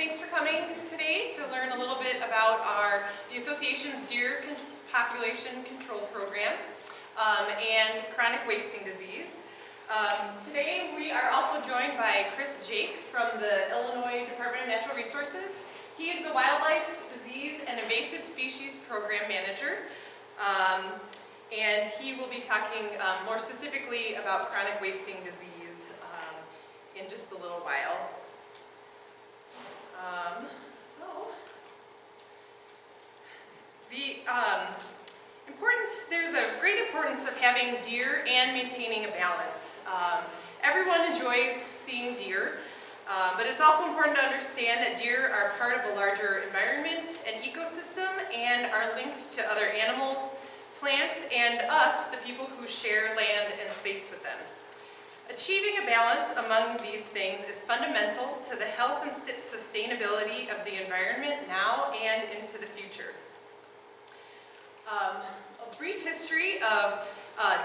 thanks for coming today to learn a little bit about the Association's Deer Population Control Program and chronic wasting disease. Today we are also joined by Chris Jake from the Illinois Department of Natural Resources. He is the Wildlife Disease and Invasive Species Program Manager, and he will be talking more specifically about chronic wasting disease in just a little while. There's a great importance of having deer and maintaining a balance. Everyone enjoys seeing deer, but it's also important to understand that deer are part of the larger environment and ecosystem and are linked to other animals, plants, and us, the people who share land and space with them. Achieving a balance among these things is fundamental to the health and sustainability of the environment now and into the future. A brief history of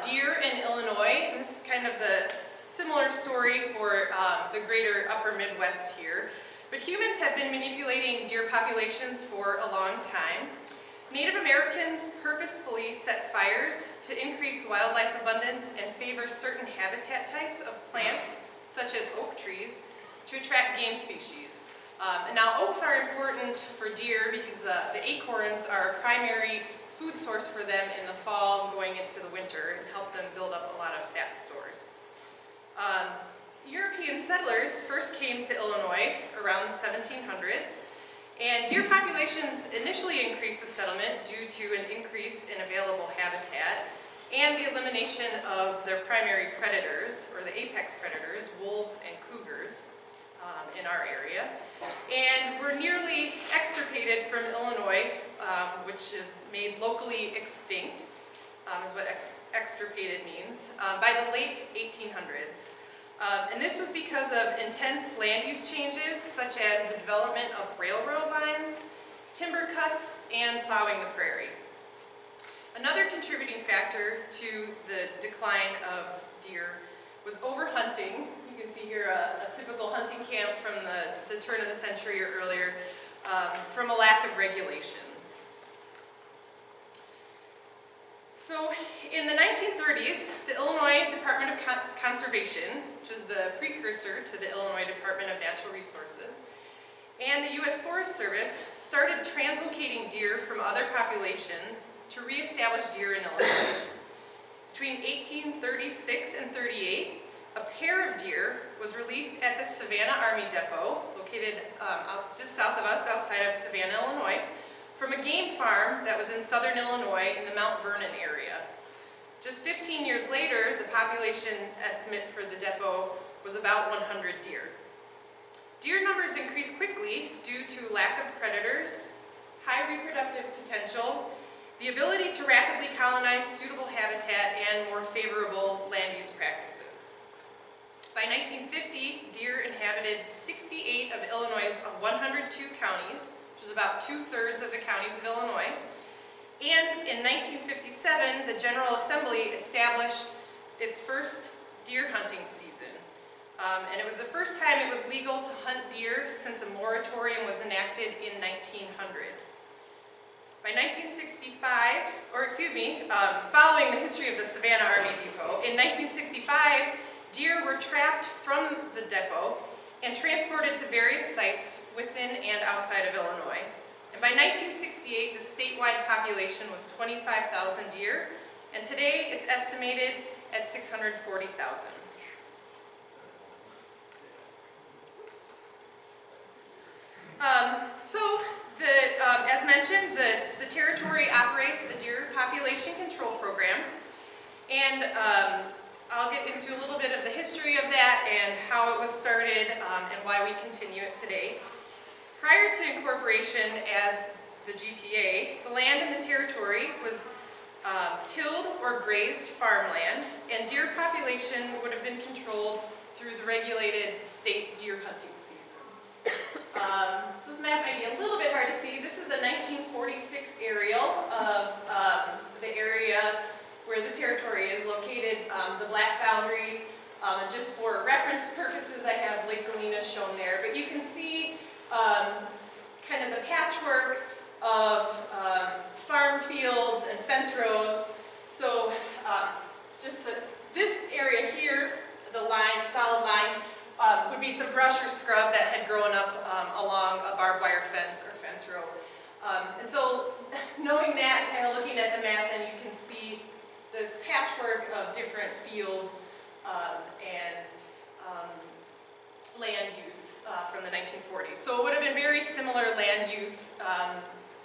deer in Illinois, and this is kind of the similar story for the greater upper Midwest here, but humans have been manipulating deer populations for a long time. Native Americans purposefully set fires to increase wildlife abundance and favor certain habitat types of plants, such as oak trees, to attract game species. And now oaks are important for deer because the acorns are a primary food source for them in the fall going into the winter and help them build up a lot of fat stores. European settlers first came to Illinois around the 1700s. And deer populations initially increased with settlement due to an increase in available habitat and the elimination of their primary predators, or the apex predators, wolves and cougars in our area. And were nearly extirpated from Illinois, which is made locally extinct, is what extirpated means, by the late 1800s. And this was because of intense land use changes, such as the development of railroad lines, timber cuts, and plowing the prairie. Another contributing factor to the decline of deer was overhunting. You can see here a typical hunting camp from the turn of the century or earlier, from a lack of regulations. So in the 1930s, the Illinois Department of Conservation, which is the precursor to the Illinois Department of Natural Resources, and the U.S. Forest Service started translocating deer from other populations to reestablish deer in Illinois. Between 1836 and 38, a pair of deer was released at the Savannah Army Depot, located just south of us, outside of Savannah, Illinois, from a game farm that was in southern Illinois in the Mount Vernon area. Just 15 years later, the population estimate for the depot was about 100 deer. Deer numbers increased quickly due to lack of predators, high reproductive potential, the ability to rapidly colonize suitable habitat, and more favorable land use practices. By 1950, deer inhabited 68 of Illinois' 102 counties, which is about 2/3 of the counties of Illinois. And in 1957, the General Assembly established its first deer hunting season. And it was the first time it was legal to hunt deer since a moratorium was enacted in 1900. By 1965, following the history of the Savannah Army Depot, in 1965, deer were trapped from the depot and transported to various sites within and outside of Illinois. And by 1968, the statewide population was 25,000 deer, and today it's estimated at 640,000. As mentioned, the territory operates a deer population control program, and I'll get into a little bit of the history of that and how it was started and why we continue it today. Prior to incorporation as the GTA, the land in the territory was tilled or grazed farmland, and deer population would have been controlled through the regulated state deer hunting seasons. This map might be a little bit hard to see. This is a 1946 aerial of the area where the territory is located, the black boundary. And just for reference purposes, I have Lake Galena shown there. But you can see kind of a patchwork of farm fields and fence rows. So this area here, the line, solid line, would be some brush or scrub that had grown up along a barbed wire fence or fence row. And so knowing that, kind of looking at the map, then you can see this patchwork of different fields and land use from the 1940s. So it would have been very similar land use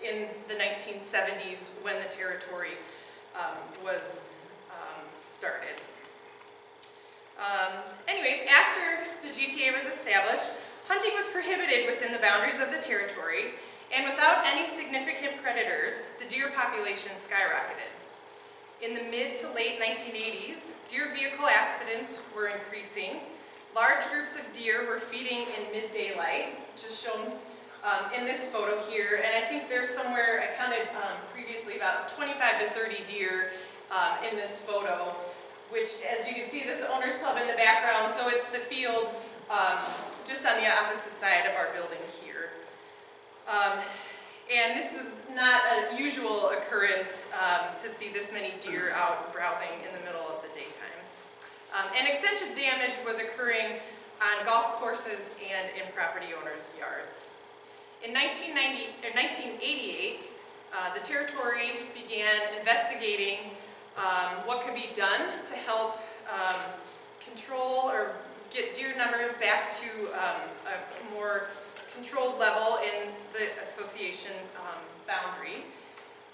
in the 1970s when the territory was started. Anyways, after the GTA was established, hunting was prohibited within the boundaries of the territory, and without any significant predators, the deer population skyrocketed. In the mid to late 1980s, deer vehicle accidents were increasing. Large groups of deer were feeding in mid-daylight, which is shown in this photo here, and I think there's somewhere, I counted previously, about 25 to 30 deer in this photo, which, as you can see, that's the owner's club in the background, so it's the field just on the opposite side of our building here. And this is not a usual occurrence to see this many deer out browsing in the middle of the daytime. And extensive damage was occurring on golf courses and in property owners' yards. In 1988, the territory began investigating what could be done to help control or get deer numbers back to a more controlled level in the association boundary.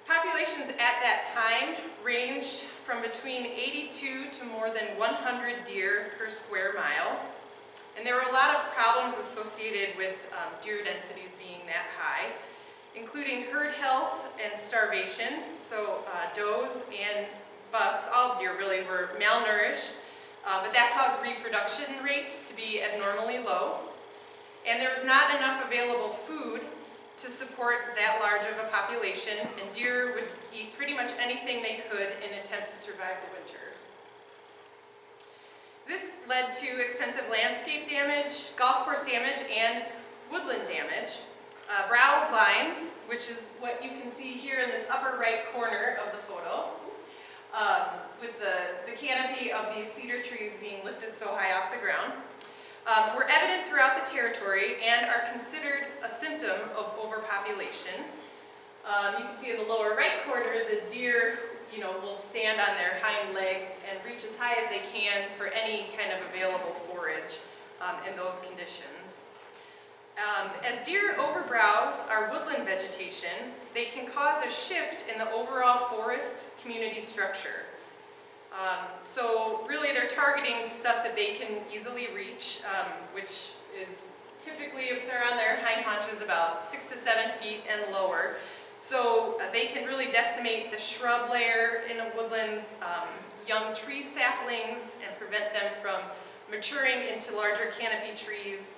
Populations at that time ranged from between 82 to more than 100 deer per square mile. And there were a lot of problems associated with deer densities being that high, including herd health and starvation. So does and bucks, all deer really, were malnourished, but that caused reproduction rates to be abnormally low. And there was not enough available food to support that large of a population, and deer would eat pretty much anything they could in an attempt to survive the winter. This led to extensive landscape damage, golf course damage, and woodland damage. Browse lines, which is what you can see here in this upper right corner of the photo, with the canopy of these cedar trees being lifted so high off the ground, were evident throughout the territory and are considered a symptom of overpopulation. You can see in the lower right corner, the deer will stand on their hind legs and reach as high as they can for any kind of available forage in those conditions. As deer overbrowse our woodland vegetation, they can cause a shift in the overall forest community structure. So really they're targeting stuff that they can easily reach, which is typically, if they're on their hind haunches, about 6 to 7 feet and lower. So they can really decimate the shrub layer in a woodland's young tree saplings and prevent them from maturing into larger canopy trees.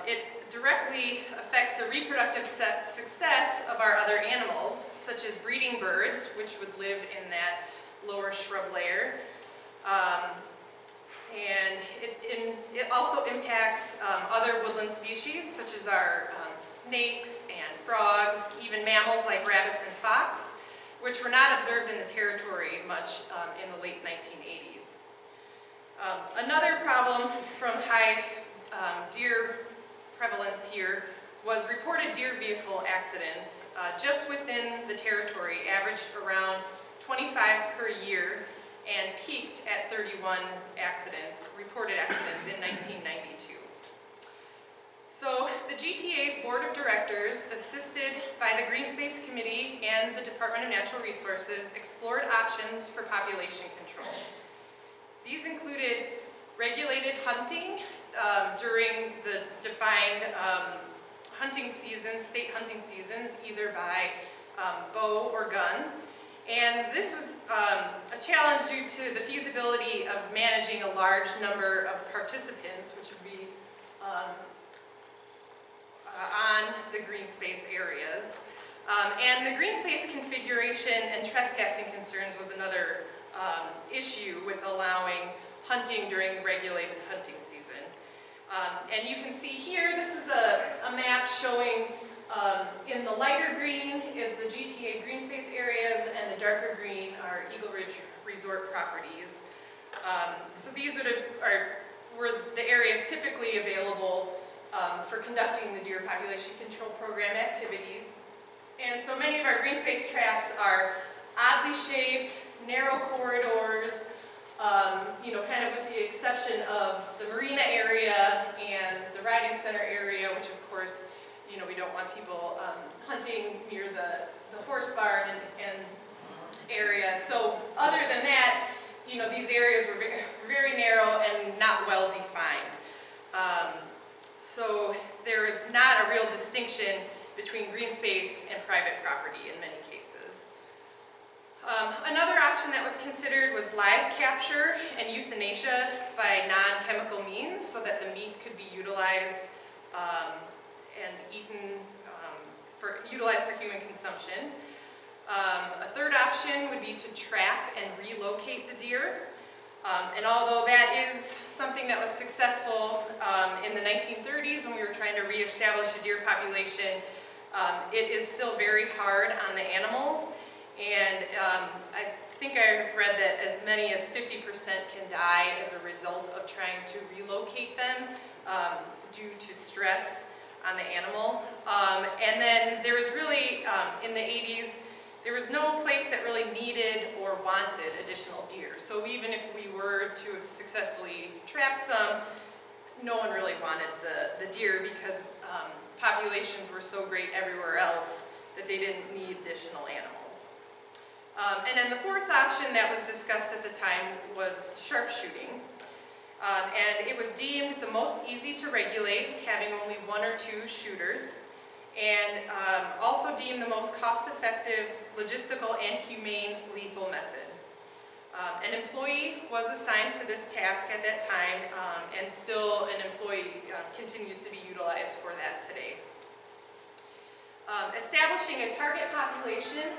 It directly affects the reproductive success of our other animals, such as breeding birds, which would live in that lower shrub layer. And it also impacts other woodland species, such as our snakes and frogs, even mammals like rabbits and fox, which were not observed in the territory much in the late 1980s. Another problem from high deer prevalence here was reported deer vehicle accidents. Just within the territory, averaged around 25 per year and peaked at 31 reported accidents in 1992. So the GTA's Board of Directors, assisted by the Green Space Committee and the Department of Natural Resources, explored options for population control. These included regulated hunting during the defined hunting seasons, state hunting seasons, either by bow or gun. And this was a challenge due to the feasibility of managing a large number of participants, which would be on the green space areas. And the green space configuration and trespassing concerns was another issue with allowing hunting during regulated hunting season. And you can see here, this is a map showing in the lighter green is the GTA green space areas, and the darker green are Eagle Ridge Resort properties. So these were the areas typically available for conducting the deer population control program activities. And so many of our green space tracts are oddly shaped, narrow corridors, you know, kind of with the exception of the marina area and the riding center area, which of course, you know, we don't want people hunting near the horse barn and area. So other than that, you know, these areas were very, very narrow and not well defined. So there is not a real distinction between green space and private property in many cases. Another option that was considered was live capture and euthanasia by non-chemical means, so that the meat could be utilized and eaten, utilized for human consumption. A third option would be to trap and relocate the deer. And although that is something that was successful in the 1930s when we were trying to reestablish a deer population, it is still very hard on the animals. And I think I've read that as many as 50% can die as a result of trying to relocate them due to stress on the animal. And then there was really, in the 80s, there was no place that really needed or wanted additional deer. So even if we were to have successfully trapped some, no one really wanted the deer because populations were so great everywhere else that they didn't need additional animals. And then the fourth option that was discussed at the time was sharpshooting. And it was deemed the most easy to regulate, having only 1 or 2 shooters, and also deemed the most cost-effective, logistical, and humane lethal method. An employee was assigned to this task at that time, and still an employee continues to be utilized for that today. Establishing a target population.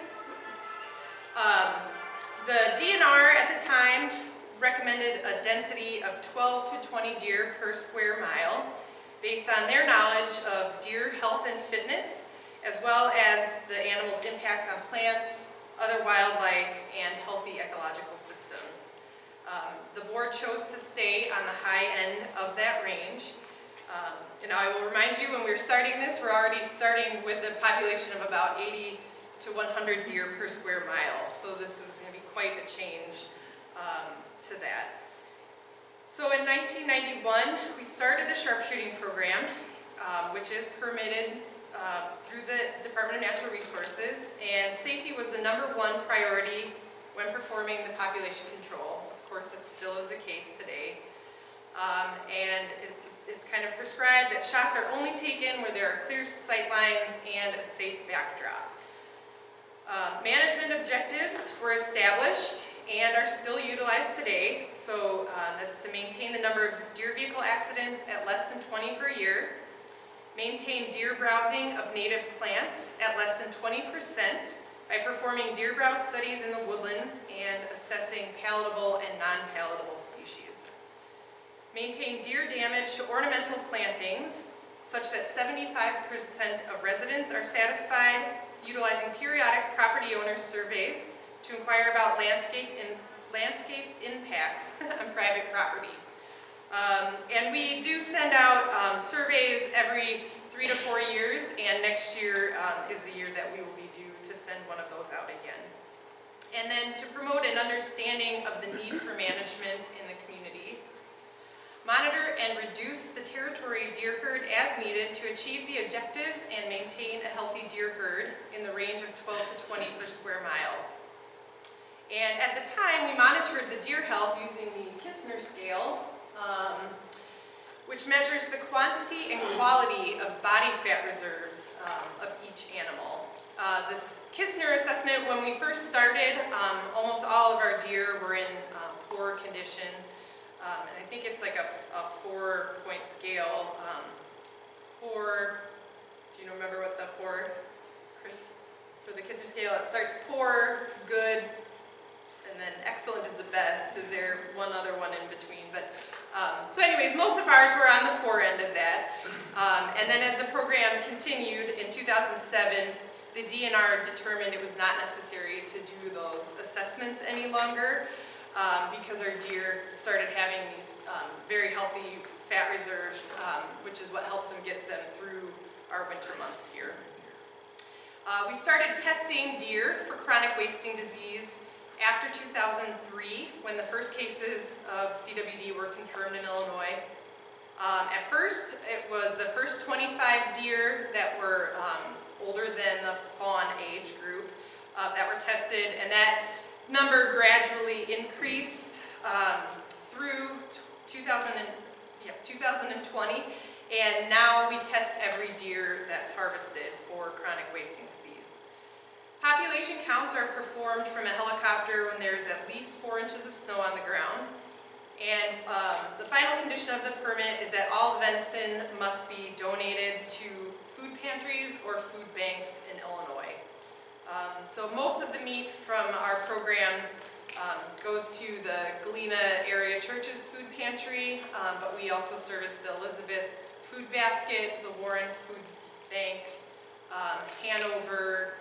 The DNR at the time recommended a density of 12 to 20 deer per square mile based on their knowledge of deer health and fitness, as well as the animal's impacts on plants, other wildlife, and healthy ecological systems. The board chose to stay on the high end of that range. And I will remind you, when we're starting this, we're already starting with a population of about 80 to 100 deer per square mile. So this is going to be quite a change to that. So in 1991, we started the sharpshooting program, which is permitted through the Department of Natural Resources, and safety was the #1 priority when performing the population control. Of course, that still is the case today. And it's kind of prescribed that shots are only taken where there are clear sight lines and a safe backdrop. Management objectives were established and are still utilized today. So that's to maintain the number of deer vehicle accidents at less than 20 per year, maintain deer browsing of native plants at less than 20% by performing deer browse studies in the woodlands and assessing palatable and non-palatable species. Maintain deer damage to ornamental plantings such that 75% of residents are satisfied, utilizing periodic property owner surveys to inquire about landscape impacts on private property. And we do send out surveys every 3 to 4 years, and next year is the year that we will be due to send one of those out again. And then to promote an understanding of the need for management in the community. Monitor and reduce the territory deer herd as needed to achieve the objectives and maintain a healthy deer herd in the range of 12 to 20 per square mile. And at the time, we monitored the deer health using the Kistner scale, which measures the quantity and quality of body fat reserves of each animal. This Kistner assessment, when we first started, almost all of our deer were in poor condition. And I think it's like a 4-point scale. Do you remember what the 4, Chris, for the Kistner scale? It starts poor, good, and then excellent is the best. Is there one other one in between? But So anyways, most of ours were on the poor end of that. And then as the program continued in 2007, the DNR determined it was not necessary to do those assessments any longer because our deer started having these very healthy fat reserves, which is what helps them get them through our winter months here. We started testing deer for chronic wasting disease after 2003, when the first cases of CWD were confirmed in Illinois. At first, it was the first 25 deer that were older than the fawn age group that were tested, and that number gradually increased through 2020, and now we test every deer that's harvested for chronic wasting disease. Population counts are performed from a helicopter when there's at least 4 inches of snow on the ground. And the final condition of the permit is that all the venison must be donated to food pantries or food banks in Illinois. So most of the meat from our program goes to the Galena area church's food pantry, but we also service the Elizabeth Food Basket, the Warren Food Bank, Hanover,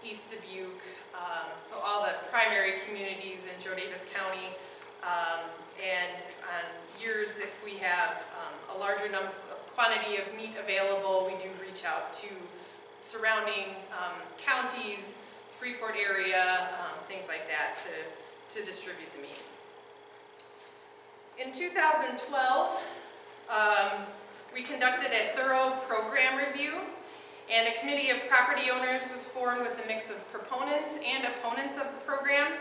East Dubuque, so all the primary communities in Joe Davis County. And on years, if we have a larger quantity of meat available, we do reach out to surrounding counties, Freeport area, things like that to distribute the meat. In 2012, we conducted a thorough program review, and a committee of property owners was formed with a mix of proponents and opponents of the program.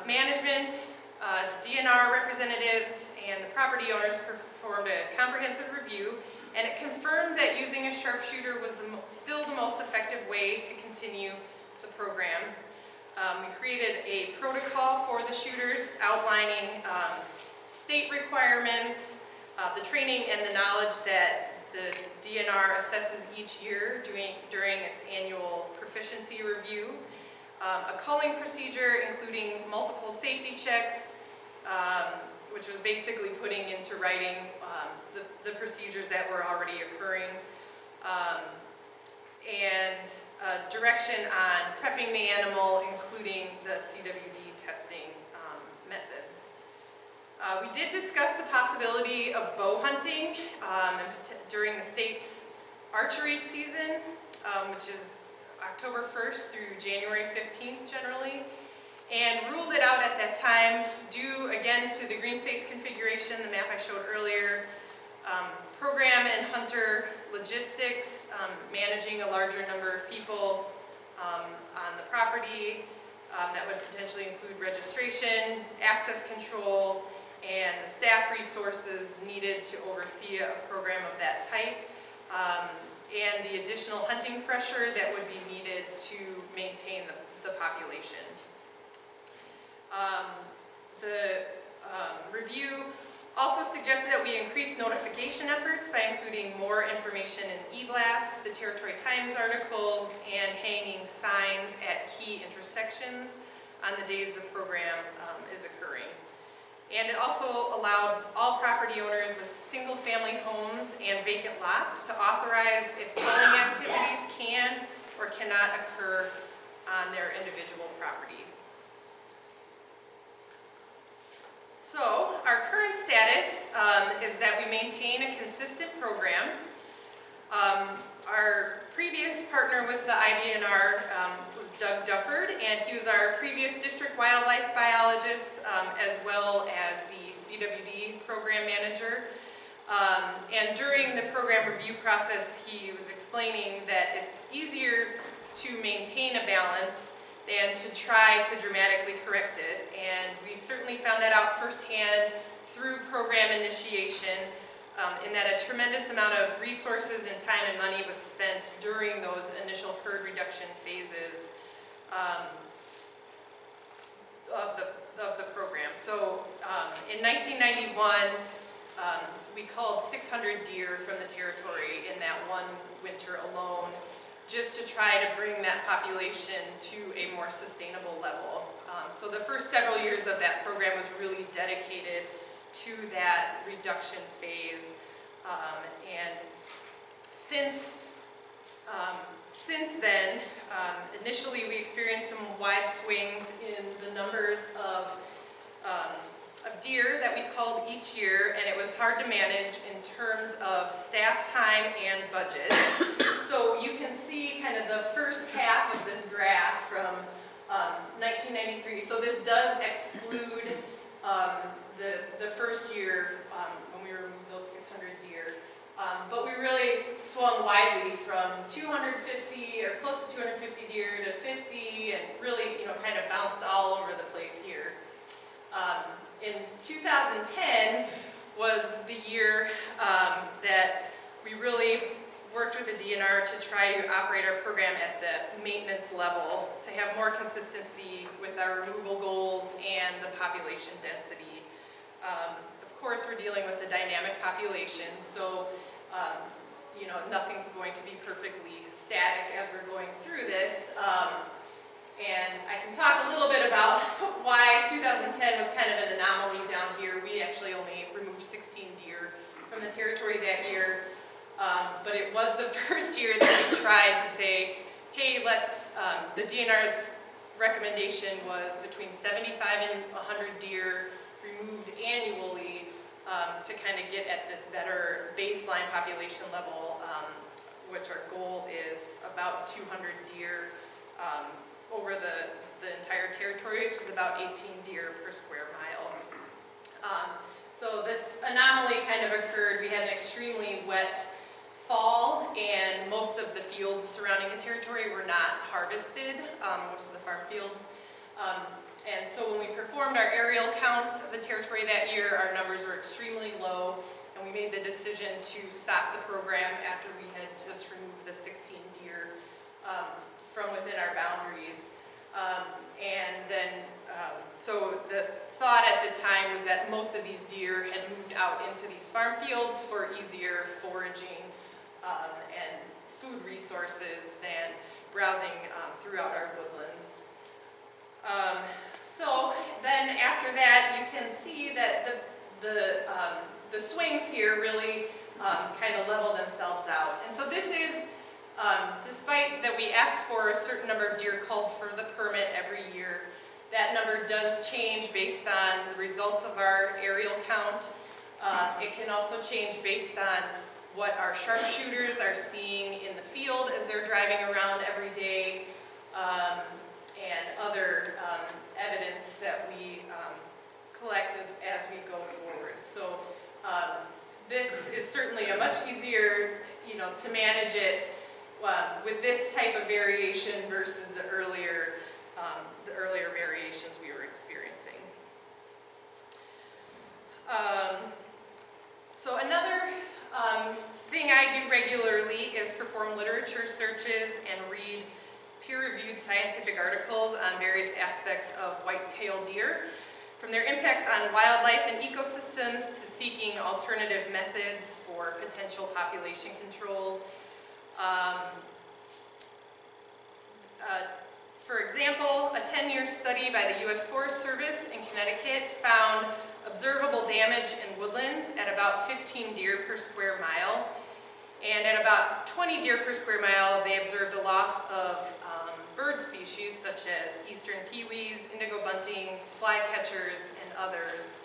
Management, DNR representatives, and the property owners performed a comprehensive review, and it confirmed that using a sharpshooter was still the most effective way to continue the program. We created a protocol for the shooters outlining state requirements, the training and the knowledge that the DNR assesses each year during its annual proficiency review, a culling procedure including multiple safety checks, which was basically putting into writing the procedures that were already occurring, and direction on prepping the animal, including the CWD testing methods. We did discuss the possibility of bow hunting during the state's archery season, which is October 1st through January 15th generally, and ruled it out at that time due again to the green space configuration, the map I showed earlier, program and hunter logistics, managing a larger number of people on the property, that would potentially include registration, access control, and the staff resources needed to oversee a program of that type, and the additional hunting pressure that would be needed to maintain the population. The review also suggested that we increase notification efforts by including more information in e-blasts, the Territory Times articles, and hanging signs at key intersections on the days the program is occurring. And it also allowed all property owners with single-family homes and vacant lots to authorize if culling activities can or cannot occur on their individual property. So, our current status is that we maintain a consistent program. Our previous partner with the IDNR was Doug Dufford, and he was our previous district wildlife biologist, as well as the CWD program manager. And during the program review process, he was explaining that it's easier to maintain a balance than to try to dramatically correct it. And we certainly found that out firsthand through program initiation, in that a tremendous amount of resources and time and money was spent during those initial herd reduction phases of the program. So in 1991, we culled 600 deer from the territory in that one winter alone, just to try to bring that population to a more sustainable level. So the first several years of that program was really dedicated to to that reduction phase. And since then, initially we experienced some wide swings in the numbers of deer that we culled each year, and it was hard to manage in terms of staff time and budget. So you can see kind of the first half of this graph from 1993. So this does exclude the first year when we removed those 600 deer. But we really swung widely from 250 or close to 250 deer to 50, and really, kind of bounced all over the place here. In 2010 was the year that we really worked with the DNR to try to operate our program at the maintenance level to have more consistency with our removal goals and the population density. Of course, we're dealing with a dynamic population, so nothing's going to be perfectly static as we're going through this. And I can talk a little bit about why 2010 was kind of an anomaly down here. We actually only removed 16 deer from the territory that year. But it was the first year that we tried to say, hey, the DNR's recommendation was between 75 and 100 deer removed annually to kind of get at this better baseline population level, which our goal is about 200 deer over the entire territory, which is about 18 deer per square mile. So this anomaly kind of occurred. We had an extremely wet fall, and most of the fields surrounding the territory were not harvested, most of the farm fields. And so when we performed our aerial count of the territory that year, our numbers were extremely low, and we made the decision to stop the program after we had just removed the 16 deer from within our boundaries. So the thought at the time was that most of these deer had moved out into these farm fields for easier foraging and food resources than browsing throughout our woodlands. So then after that, you can see that the swings here really kind of level themselves out. And so this is, despite that we ask for a certain number of deer culled for the permit every year, that number does change based on the results of our aerial count. It can also change based on what our sharpshooters are seeing in the field as they're driving around every day, and other evidence that we collect as we go forward. So this is certainly a much easier, to manage it with this type of variation versus the earlier variations we were experiencing. So another thing I do regularly is perform literature searches and read peer-reviewed scientific articles on various aspects of white-tailed deer, from their impacts on wildlife and ecosystems to seeking alternative methods for potential population control. For example, a 10-year study by the U.S. Forest Service in Connecticut found observable damage in woodlands at about 15 deer per square mile, and at about 20 deer per square mile, they observed a loss of bird species such as eastern peewees, indigo buntings, flycatchers, and others.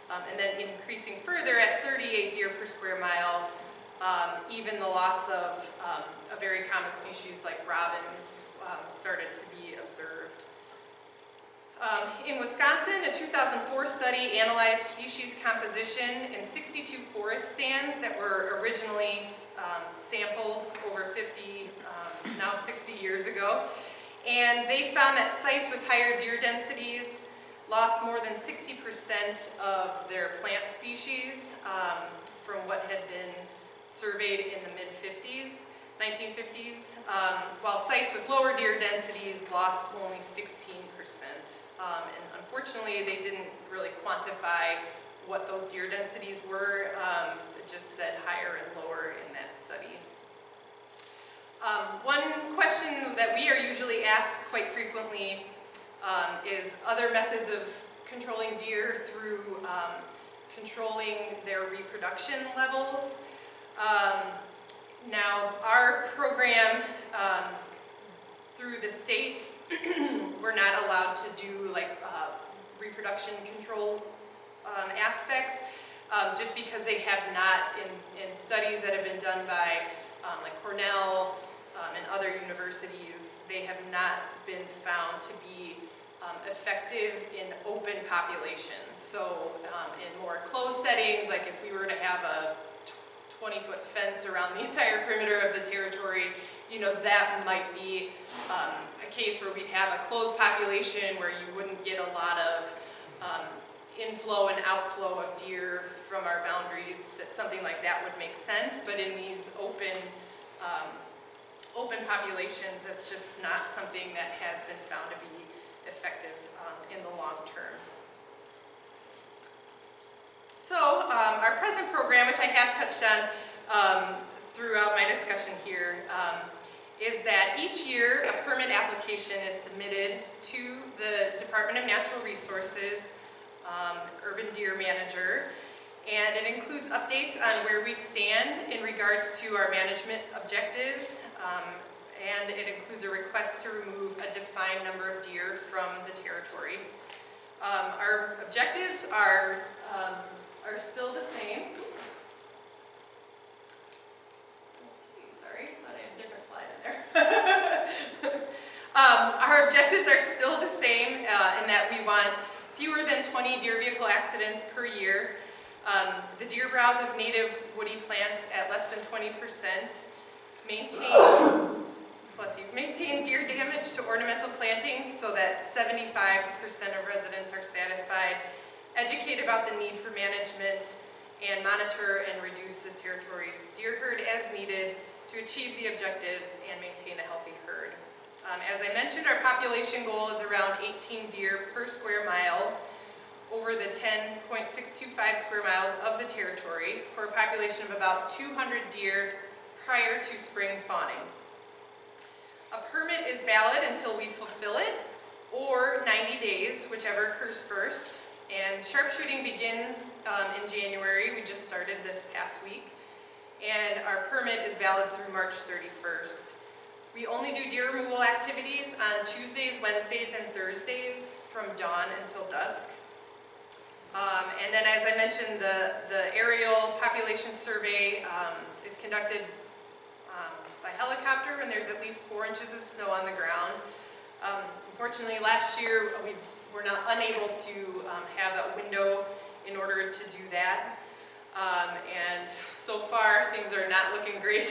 And then increasing further at 38 deer per square mile, even the loss of a very common species like robins started to be observed. In Wisconsin, a 2004 study analyzed species composition in 62 forest stands that were originally sampled over 50, now 60 years ago. And they found that sites with higher deer densities lost more than 60% of their plant species from what had been surveyed in the mid-50s, 1950s, while sites with lower deer densities lost only 16%. And unfortunately, they didn't really quantify what those deer densities were. It just said higher and lower in that study. One question that we are usually asked quite frequently is other methods of controlling deer through controlling their reproduction levels. Now, our program through the state, we're not allowed to do like reproduction control aspects, just because they have not, in studies that have been done by like Cornell and other universities, they have not been found to be effective in open populations. So in more closed settings, like if we were to have a 20-foot fence around the entire perimeter of the territory, you know, that might be a case where we'd have a closed population where you wouldn't get a lot of inflow and outflow of deer from our boundaries. That something like that would make sense, but in these open populations, that's just not something that has been found to be effective in the long term. So our present program, which I have touched on throughout my discussion here, is that each year a permit application is submitted to the Department of Natural Resources Urban Deer Manager, and it includes updates on where we stand in regards to our management objectives, and it includes a request to remove a defined number of deer from the territory. Our objectives are still the same. Okay, sorry, I thought I had a different slide in there. Our objectives are still the same in that we want fewer than 20 deer vehicle accidents per year, the deer browse of native woody plants at less than 20%, maintain deer damage to ornamental plantings so that 75% of residents are satisfied, educate about the need for management, and monitor and reduce the territory's deer herd as needed to achieve the objectives and maintain a healthy herd. As I mentioned, our population goal is around 18 deer per square mile over the 10.625 square miles of the territory, for a population of about 200 deer prior to spring fawning. A permit is valid until we fulfill it, or 90 days, whichever occurs first. And sharpshooting begins in January. We just started this past week. And our permit is valid through March 31st. We only do deer removal activities on Tuesdays, Wednesdays, and Thursdays from dawn until dusk. And then, as I mentioned, the aerial population survey is conducted by helicopter when there's at least 4 inches of snow on the ground. Unfortunately, last year we were unable to have that window in order to do that. And so far, things are not looking great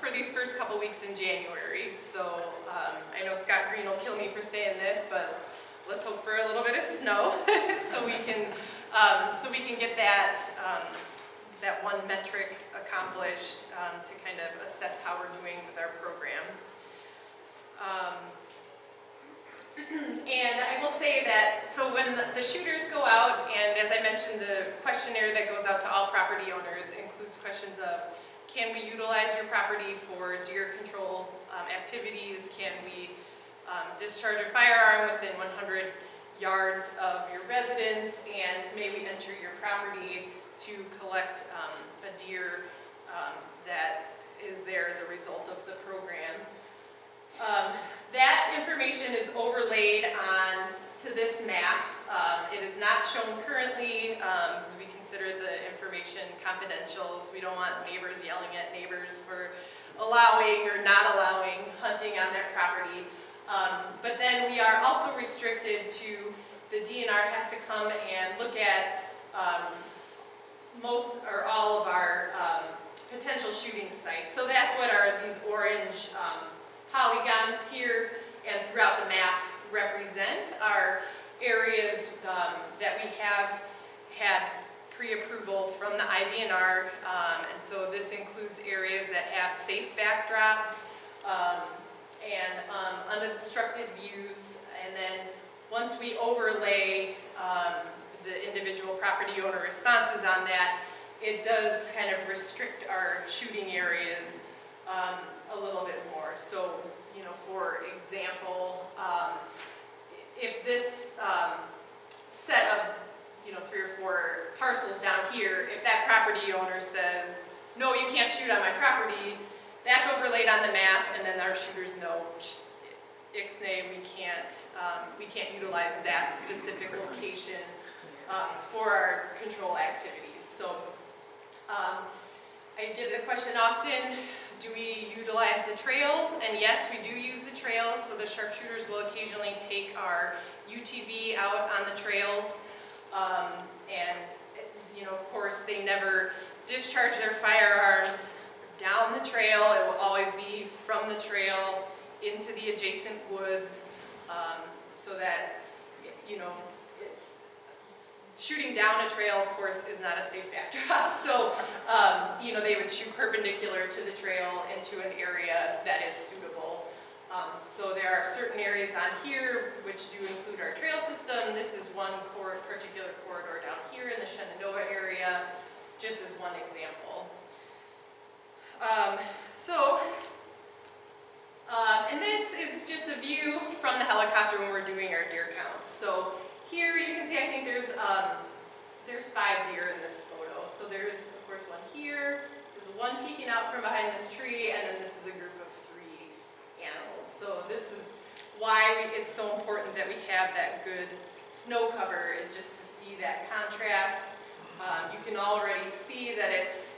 for these first couple weeks in January. So I know Scott Green will kill me for saying this, but let's hope for a little bit of snow so we can get that that one metric accomplished to kind of assess how we're doing with our program. And I will say that, so when the shooters go out, and as I mentioned, the questionnaire that goes out to all property owners includes questions of, can we utilize your property for deer control activities? Can we discharge a firearm within 100 yards of your residence? And may we enter your property to collect a deer that is there as a result of the program? That information is overlaid on to this map. It is not shown currently because we consider the information confidential. So we don't want neighbors yelling at neighbors for allowing or not allowing hunting on their property. But then we are also restricted to, the DNR has to come and look at most or all of our potential shooting sites. So that's what these orange polygons here and throughout the map represent, are areas that we have had pre-approval from the IDNR, and so this includes areas that have safe backdrops and unobstructed views. And then once we overlay the individual property owner responses on that, it does kind of restrict our shooting areas a little bit more. So, you know, for example, if this set of, 3 or 4 parcels down here, if that property owner says, no, you can't shoot on my property, that's overlaid on the map, and then our shooters know, ixnay, we can't utilize that specific location for our control activities. So I get the question often, do we utilize the trails? And yes, we do use the trails, so the sharpshooters will occasionally take our UTV out on the trails. And, of course, they never discharge their firearms down the trail. It will always be from the trail into the adjacent woods, so that, shooting down a trail, of course, is not a safe backdrop. So, they would shoot perpendicular to the trail into an area that is suitable. So there are certain areas on here which do include our trail system. This is one particular corridor down here in the Shenandoah area, just as one example. And this is just a view from the helicopter when we're doing our deer counts. So here you can see, I think there's 5 deer in this photo. So there's, of course, one here. There's one peeking out from behind this tree, and then this is a group of 3 animals. So this is why it's so important that we have that good snow cover, is just to see that contrast. You can already see that it's,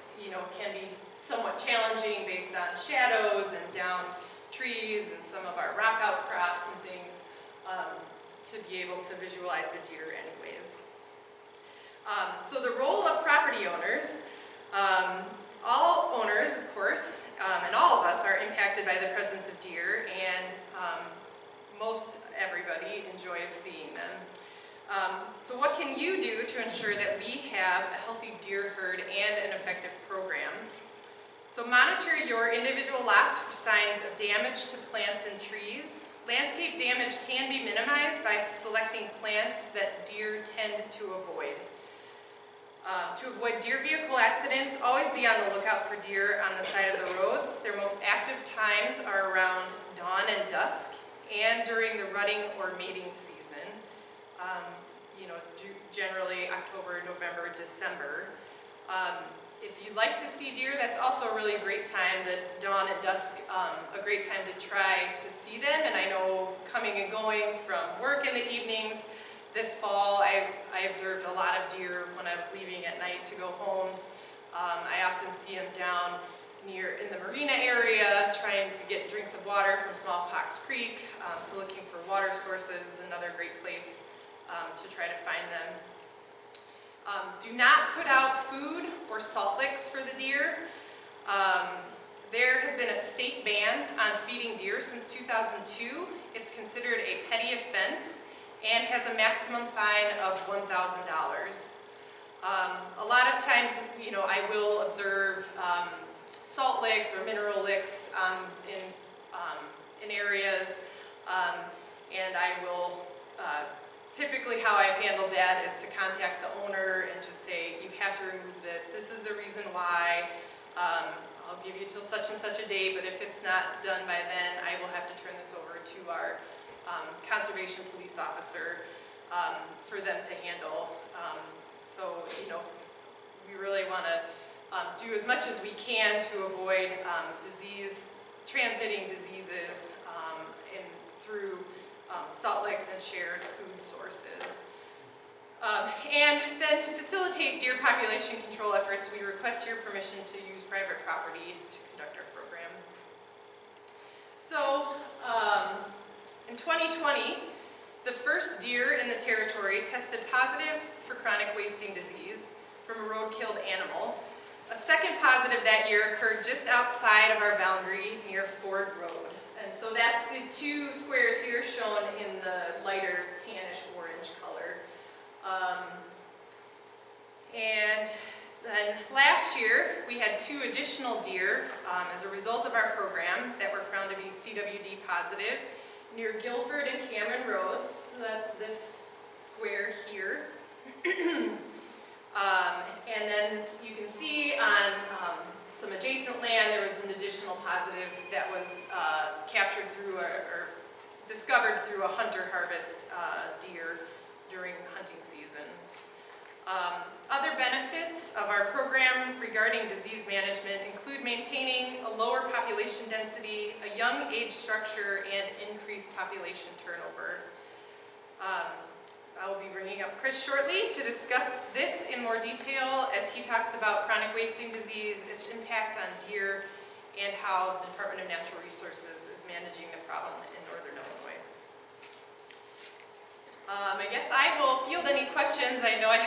can be somewhat challenging based on shadows and down trees and some of our rock outcrops and things, to be able to visualize the deer anyways. So the role of property owners, all owners, of course, and all of us are impacted by the presence of deer, and most everybody enjoys seeing them. So what can you do to ensure that we have a healthy deer herd and an effective program? So monitor your individual lots for signs of damage to plants and trees. Landscape damage can be minimized by selecting plants that deer tend to avoid. To avoid deer vehicle accidents, always be on the lookout for deer on the side of the roads. Their most active times are around dawn and dusk, and during the rutting or mating season. Generally October, November, December. If you'd like to see deer, that's also a really great time, the dawn and dusk, a great time to try to see them. And I know coming and going from work in the evenings, this fall I observed a lot of deer when I was leaving at night to go home. I often see them down in the marina area, trying to get drinks of water from Smallpox Creek, so looking for water sources is another great place to try to find them. Do not put out food or salt licks for the deer. There has been a state ban on feeding deer since 2002. It's considered a petty offense and has a maximum fine of $1,000. A lot of times, I will observe salt licks or mineral licks in areas, and I will typically how I've handled that is to contact the owner and just say, you have to remove this. This is the reason why. I'll give you till such and such a day, but if it's not done by then, I will have to turn this over to our conservation police officer for them to handle. So, we really want to do as much as we can to avoid transmitting diseases through salt licks and shared food sources. And then to facilitate deer population control efforts, we request your permission to use private property to conduct our program. So, in 2020, the first deer in the territory tested positive for chronic wasting disease from a road-killed animal. A second positive that year occurred just outside of our boundary near Ford Road. And so that's the 2 squares here shown in the lighter tannish orange color. And then last year, we had 2 additional deer as a result of our program that were found to be CWD positive near Guilford and Cameron Roads. So that's this square here. And then you can see on some adjacent land, there was an additional positive that was captured through or discovered through a hunter harvest deer during hunting seasons. Other benefits of our program regarding disease management include maintaining a lower population density, a young age structure, and increased population turnover. I will be bringing up Chris shortly to discuss this in more detail as he talks about chronic wasting disease, its impact on deer, and how the Department of Natural Resources is managing the problem in northern Illinois. I guess I will field any questions. I know I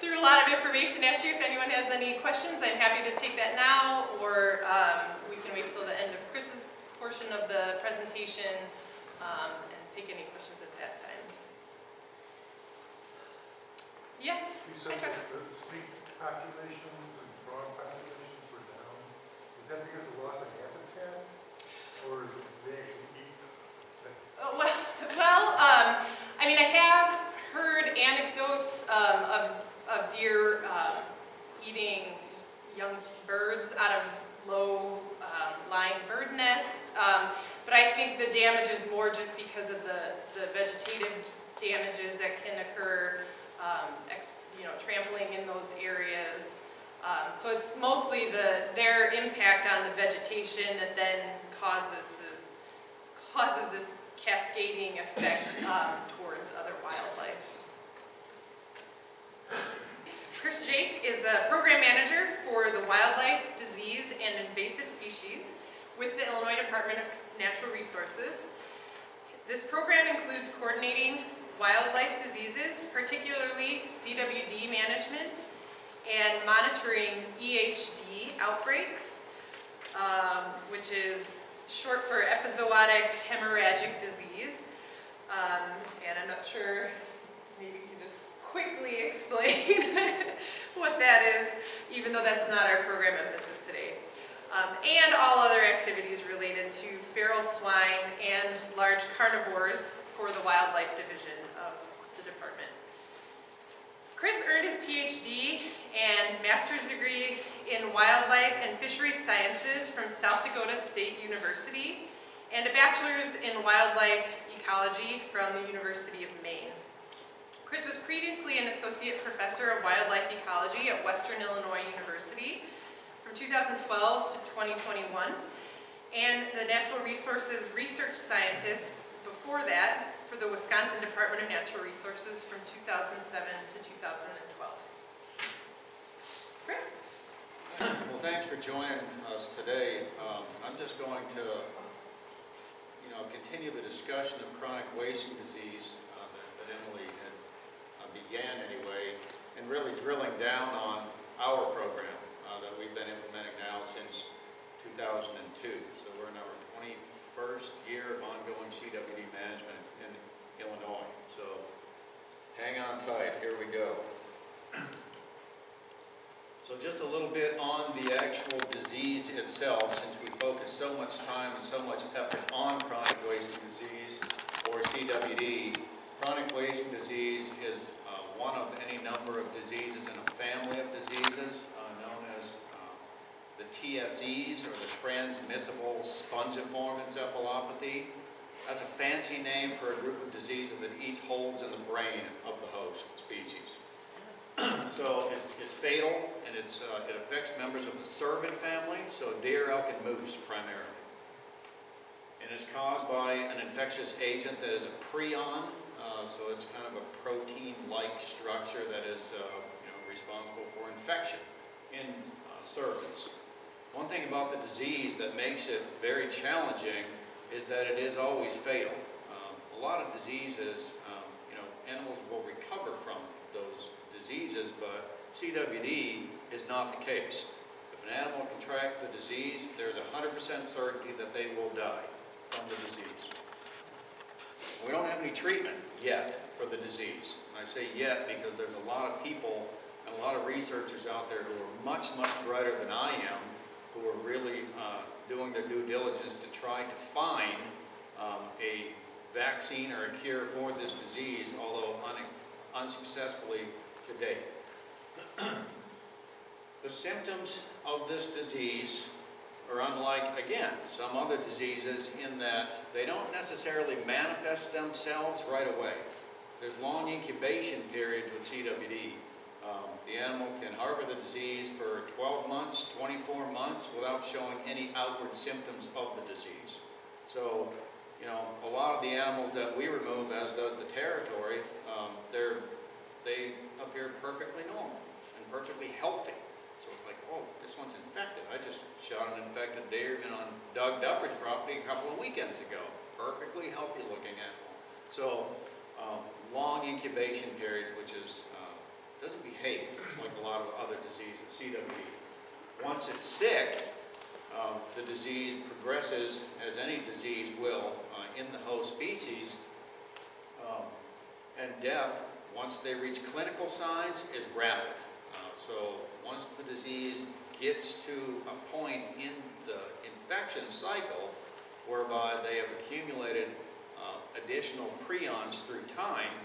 threw a lot of information at you. If anyone has any questions, I'm happy to take that now, or we can wait till the end of Chris's portion of the presentation and take any questions at that time. Yes? You said that the snake populations and frog populations were down. Is that because of loss of habitat, or is it they actually eat snakes? I mean, I have heard anecdotes of deer eating young birds out of low-lying bird nests, but I think the damage is more just because of the vegetative damages that can occur, trampling in those areas. So it's mostly their impact on the vegetation that then causes this cascading effect towards other wildlife. Chris Jake is a program manager for the Wildlife, Disease, and Invasive Species with the Illinois Department of Natural Resources. This program includes coordinating wildlife diseases, particularly CWD management, and monitoring EHD outbreaks, which is short for epizootic hemorrhagic disease. And I'm not sure, maybe you can just quickly explain what that is, even though that's not our program emphasis today. And all other activities related to feral swine and large carnivores for the Wildlife Division of the department. Chris earned his PhD and master's degree in wildlife and fisheries sciences from South Dakota State University and a bachelor's in wildlife ecology from the University of Maine. Chris was previously an associate professor of wildlife ecology at Western Illinois University from 2012 to 2021, and the natural resources research scientist before that for the Wisconsin Department of Natural Resources from 2007 to 2012. Chris? Well, thanks for joining us today. I'm just going to, continue the discussion of chronic wasting disease that Emily had began anyway, and really drilling down on our program that we've been implementing now since 2002. So we're in our 21st year of ongoing CWD management in Illinois. So hang on tight, here we go. So just a little bit on the actual disease itself, since we focus so much time and so much effort on chronic wasting disease, or CWD. Chronic wasting disease is one of any number of diseases in a family of diseases known as the TSEs, or the transmissible spongiform encephalopathy. That's a fancy name for a group of diseases that each holds in the brain of the host species. So it's fatal, and it affects members of the cervid family, so deer, elk, and moose primarily. And it's caused by an infectious agent that is a prion, so it's kind of a protein-like structure that is responsible for infection in cervids. One thing about the disease that makes it very challenging is that it is always fatal. A lot of diseases, animals will recover from those diseases, but CWD is not the case. If an animal contracts the disease, there's 100% certainty that they will die from the disease. We don't have any treatment yet for the disease. And I say yet because there's a lot of people and a lot of researchers out there who are much, much brighter than I am, who are really doing their due diligence to try to find a vaccine or a cure for this disease, although unsuccessfully to date. The symptoms of this disease are unlike, again, some other diseases in that they don't necessarily manifest themselves right away. There's long incubation periods with CWD. The animal can harbor the disease for 12 months, 24 months without showing any outward symptoms of the disease. So, you know, a lot of the animals that we remove, as does the territory, they appear perfectly normal and perfectly healthy. So it's like, oh, this one's infected. I just shot an infected deer on Doug Dufford's property a couple of weekends ago. Perfectly healthy looking animal. So long incubation periods, which is doesn't behave like a lot of other diseases, CWD. Once it's sick, the disease progresses as any disease will in the host species, and death, once they reach clinical signs, is rapid. So once the disease gets to a point in the infection cycle whereby they have accumulated additional prions through time,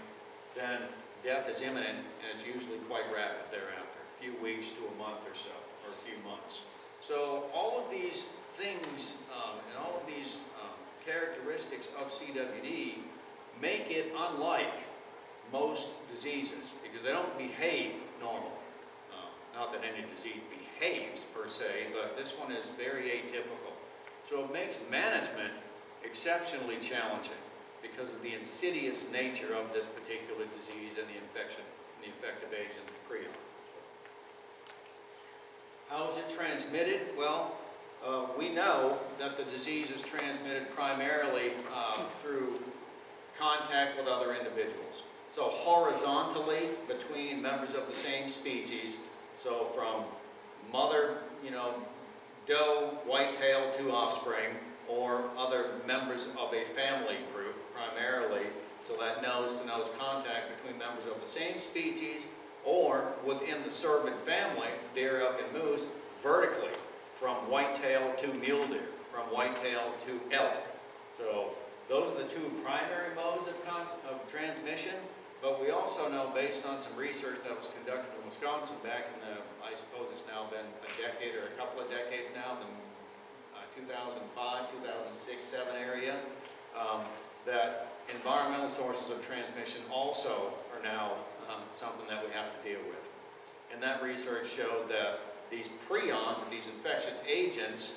then death is imminent, and it's usually quite rapid thereafter, a few weeks to a month or so, or a few months. So all of these things and all of these characteristics of CWD make it unlike most diseases because they don't behave normally. Not that any disease behaves per se, but this one is very atypical. So it makes management exceptionally challenging because of the insidious nature of this particular disease and the infective agent, the prion. How is it transmitted? Well, we know that the disease is transmitted primarily through contact with other individuals. So horizontally between members of the same species, so from mother, doe, whitetail to offspring, or other members of a family group primarily, so that nose-to-nose contact between members of the same species, or within the cervid family, deer, elk, and moose, vertically, from whitetail to mule deer, from whitetail to elk. So those are the two primary modes of transmission, but we also know, based on some research that was conducted in Wisconsin back in the, I suppose it's now been a decade or a couple of decades now, the 2005, 2006, 2007 area, that environmental sources of transmission also are now something that we have to deal with. And that research showed that these prions, these infectious agents,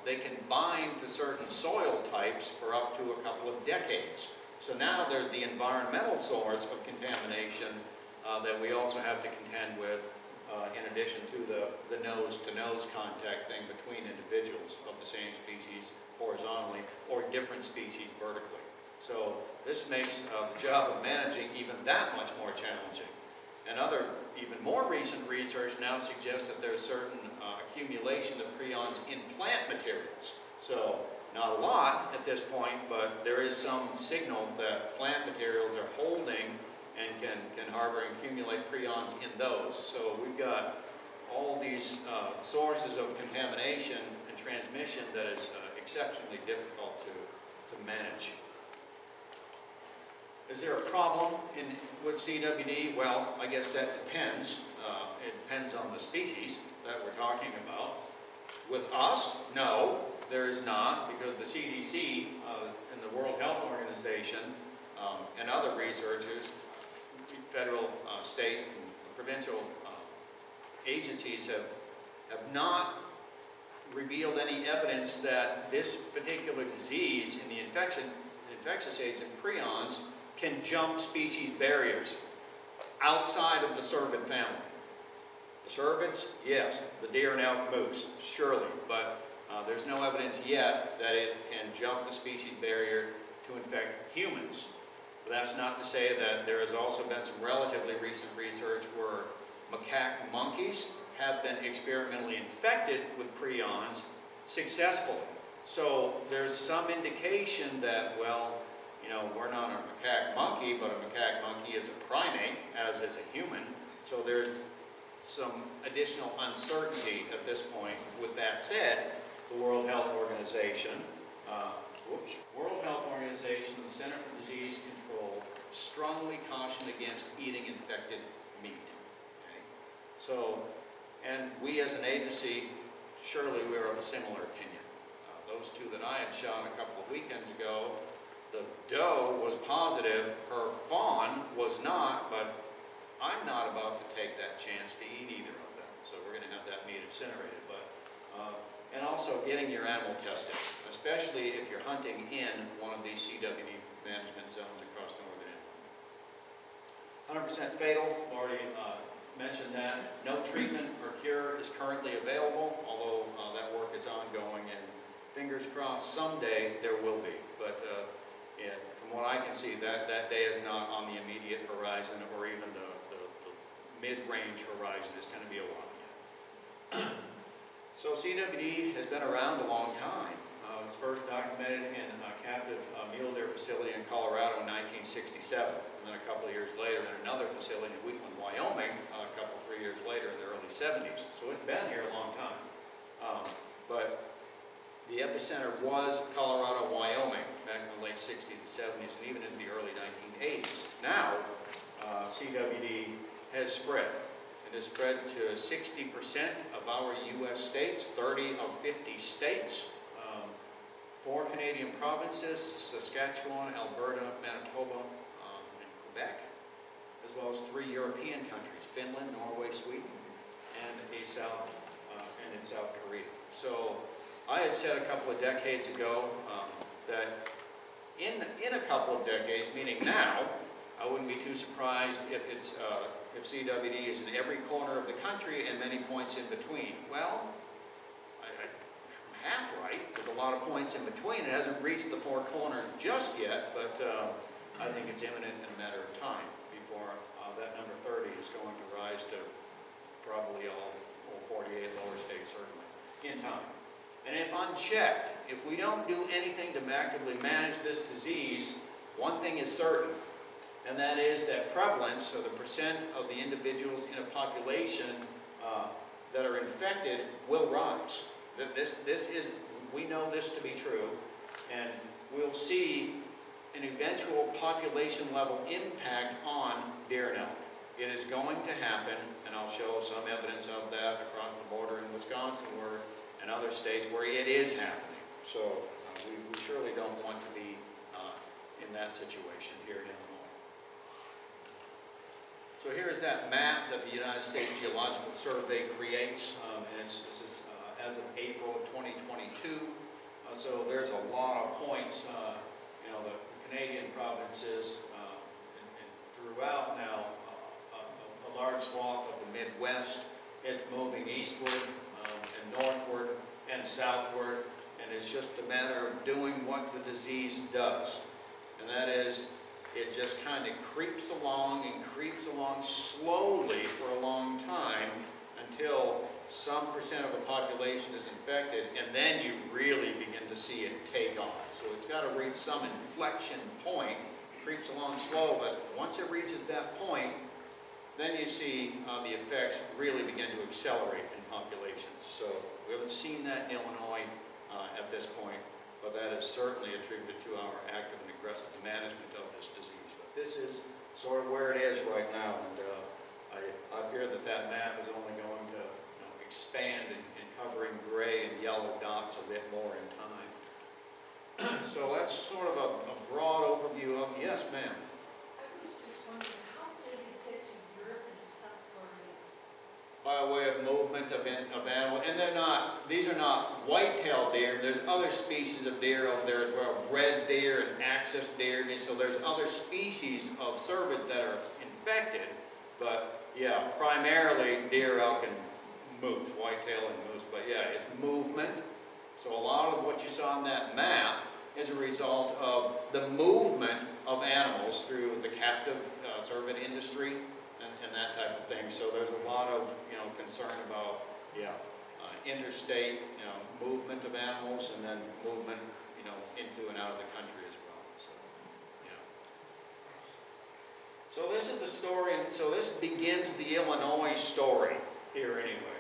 they can bind to certain soil types for up to a couple of decades. So now there's the environmental source of contamination that we also have to contend with, in addition to the nose-to-nose contact thing between individuals of the same species horizontally or different species vertically. So this makes the job of managing even that much more challenging. And other, even more recent research now suggests that there's certain accumulation of prions in plant materials. So not a lot at this point, but there is some signal that plant materials are holding and can harbor and accumulate prions in those. So we've got all these sources of contamination and transmission that is exceptionally difficult to manage. Is there a problem with CWD? Well, I guess that depends. It depends on the species that we're talking about. With us, no, there is not, because the CDC and the World Health Organization and other researchers, federal, state, and provincial agencies have not revealed any evidence that this particular disease in the infectious agent prions can jump species barriers outside of the cervid family. The cervids, yes. The deer and elk, moose, surely, but there's no evidence yet that it can jump the species barrier to infect humans. But that's not to say that there has also been some relatively recent research where macaque monkeys have been experimentally infected with prions successfully. So there's some indication that, well, we're not a macaque monkey, but a macaque monkey is a primate, as is a human. So there's some additional uncertainty at this point. With that said, the World Health Organization, and the Center for Disease Control strongly caution against eating infected meat. Okay? So, and we as an agency, surely we're of a similar opinion. Those two that I had shot a couple of weekends ago, the doe was positive, her fawn was not, but I I'm not about to take that chance to eat either of them. So we're going to have that meat incinerated. And also getting your animal tested, especially if you're hunting in one of these CWD management zones across northern Illinois. 100% fatal, already mentioned that. No treatment or cure is currently available, although that work is ongoing, and fingers crossed someday there will be. But from what I can see, that day is not on the immediate horizon, or even the mid-range horizon. It's going to be a while yet. So CWD has been around a long time. It was first documented in a captive mule deer facility in Colorado in 1967. And then a couple of years later in another facility in Wheatland, Wyoming, a couple, 3 years later in the early 70s. So it's been here a long time. But the epicenter was Colorado, Wyoming, back in the late 60s and 70s, and even in the early 1980s. Now, CWD has spread. It has spread to 60% of our U.S. states, 30 of 50 states, 4 Canadian provinces, Saskatchewan, Alberta, Manitoba, and Quebec, as well as 3 European countries, Finland, Norway, Sweden, and in South Korea. So I had said a couple of decades ago that in a couple of decades, meaning now, I wouldn't be too surprised if CWD is in every corner of the country and many points in between. Well, I'm half right. There's a lot of points in between. It hasn't reached the 4 corners just yet, but I think it's imminent in a matter of time before that number 30 is going to rise to probably all 48 lower states, certainly, in time. And if unchecked, if we don't do anything to actively manage this disease, one thing is certain, and that is that prevalence, or the percent of the individuals in a population that are infected, will rise. We know this to be true, and we'll see an eventual population level impact on deer and elk. It is going to happen, and I'll show some evidence of that across the border in Wisconsin and other states where it is happening. So we surely don't want to be in that situation here in Illinois. So here is that map that the United States Geological Survey creates, and this is as of April of 2022. So there's a lot of points, the Canadian provinces, and throughout now a large swath of the Midwest. It's moving eastward and northward and southward, and it's just a matter of doing what the disease does, and that is, it just kind of creeps along and creeps along slowly for a long time until some percent of the population is infected, and then you really begin to see it take off. So it's got to reach some inflection point. It creeps along slow, but once it reaches that point, then you see the effects really begin to accelerate in populations. So we haven't seen that in Illinois at this point, but that is certainly attributed to our active and aggressive management of this disease. But this is sort of where it is right now, and I fear that that map is only going to expand and covering gray and yellow dots a bit more in time. So that's sort of a broad overview of, yes, ma'am. I was just wondering, how did it get to Europe and South Korea? By way of movement of animal, and these are not white-tailed deer. There's other species of deer over there as well, red deer and axis deer, and so there's other species of cervid that are infected, but yeah, primarily deer, elk, and moose, whitetail and moose, but yeah, it's movement. So a lot of what you saw on that map is a result of the movement of animals through the captive cervid industry and that type of thing. So there's a lot of concern about interstate movement of animals, and then movement into and out of the country as well. So yeah. So this is the story. So this begins the Illinois story here anyway.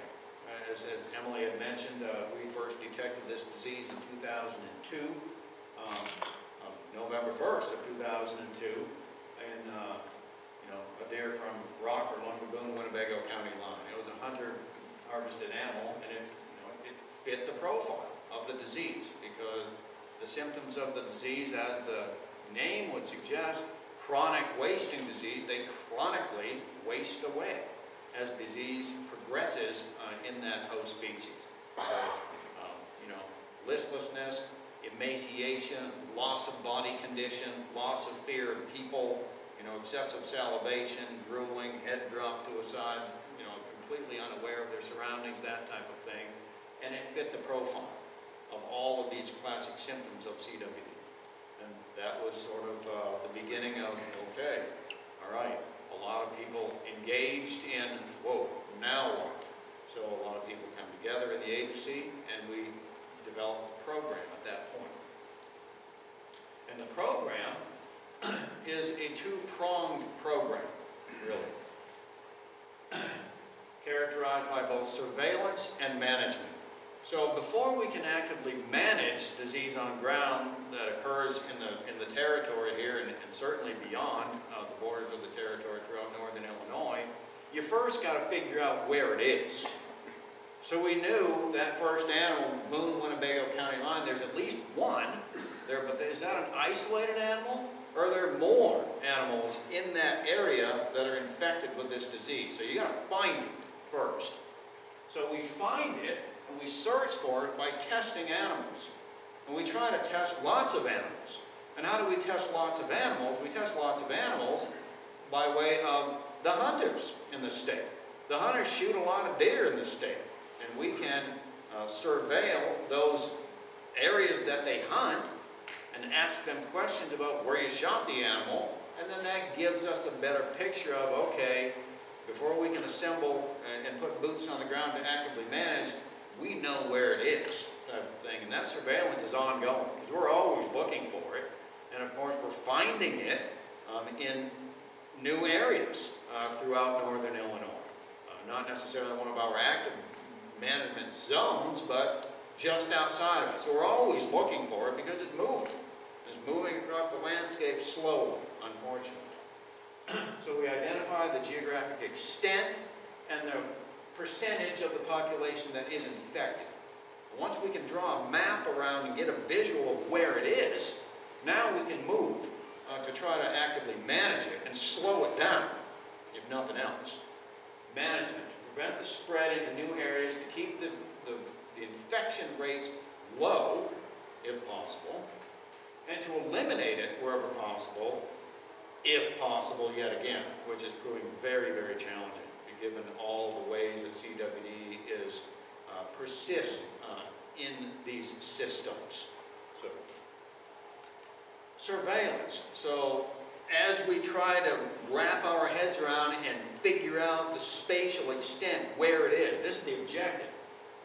As Emily had mentioned, we first detected this disease in 2002, November 1st of 2002, and a deer from Rockford, Lumberboon, Winnebago County line. It was a hunter-harvested animal, and it fit the profile of the disease because the symptoms of the disease, as the name would suggest, chronic wasting disease, they chronically waste away as disease progresses in that host species. So, you know, listlessness, emaciation, loss of body condition, loss of fear of people, you know, excessive salivation, drooling, head dropped to a side, you know, completely unaware of their surroundings, that type of thing. And it fit the profile of all of these classic symptoms of CWD. And that was sort of the beginning of, okay, all right, a lot of people engaged in, whoa, now what? So a lot of people come together in the agency, and we developed a program at that point. And the program is a two-pronged program, really, characterized by both surveillance and management. So before we can actively manage disease on ground that occurs in the territory here and certainly beyond the borders of the territory throughout northern Illinois, you first got to figure out where it is. So we knew that first animal, Boone, Winnebago County line, there's at least one there, but is that an isolated animal? Or are there more animals in that area that are infected with this disease? So you got to find it first. So we find it, and we search for it by testing animals. And we try to test lots of animals. And how do we test lots of animals? We test lots of animals by way of the hunters in the state. The hunters shoot a lot of deer in the state. And we can surveil those areas that they hunt and ask them questions about where you shot the animal. And then that gives us a better picture of, okay, before we can assemble and put boots on the ground to actively manage, we know where it is, type of thing. And that surveillance is ongoing, because we're always looking for it. And of course, we're finding it in new areas throughout northern Illinois. Not necessarily one of our active management zones, but just outside of it. So we're always looking for it because it's moving. It's moving across the landscape slowly, unfortunately. So we identify the geographic extent and the percentage of the population that is infected. Once we can draw a map around and get a visual of where it is, now we can move to try to actively manage it and slow it down, if nothing else. Management, to prevent the spread into new areas, to keep the infection rates low, if possible, and to eliminate it wherever possible, if possible yet again, which is proving very, very challenging, given all the ways that CWD persists in these systems. So, surveillance. So, as we try to wrap our heads around and figure out the spatial extent where it is, this is the objective.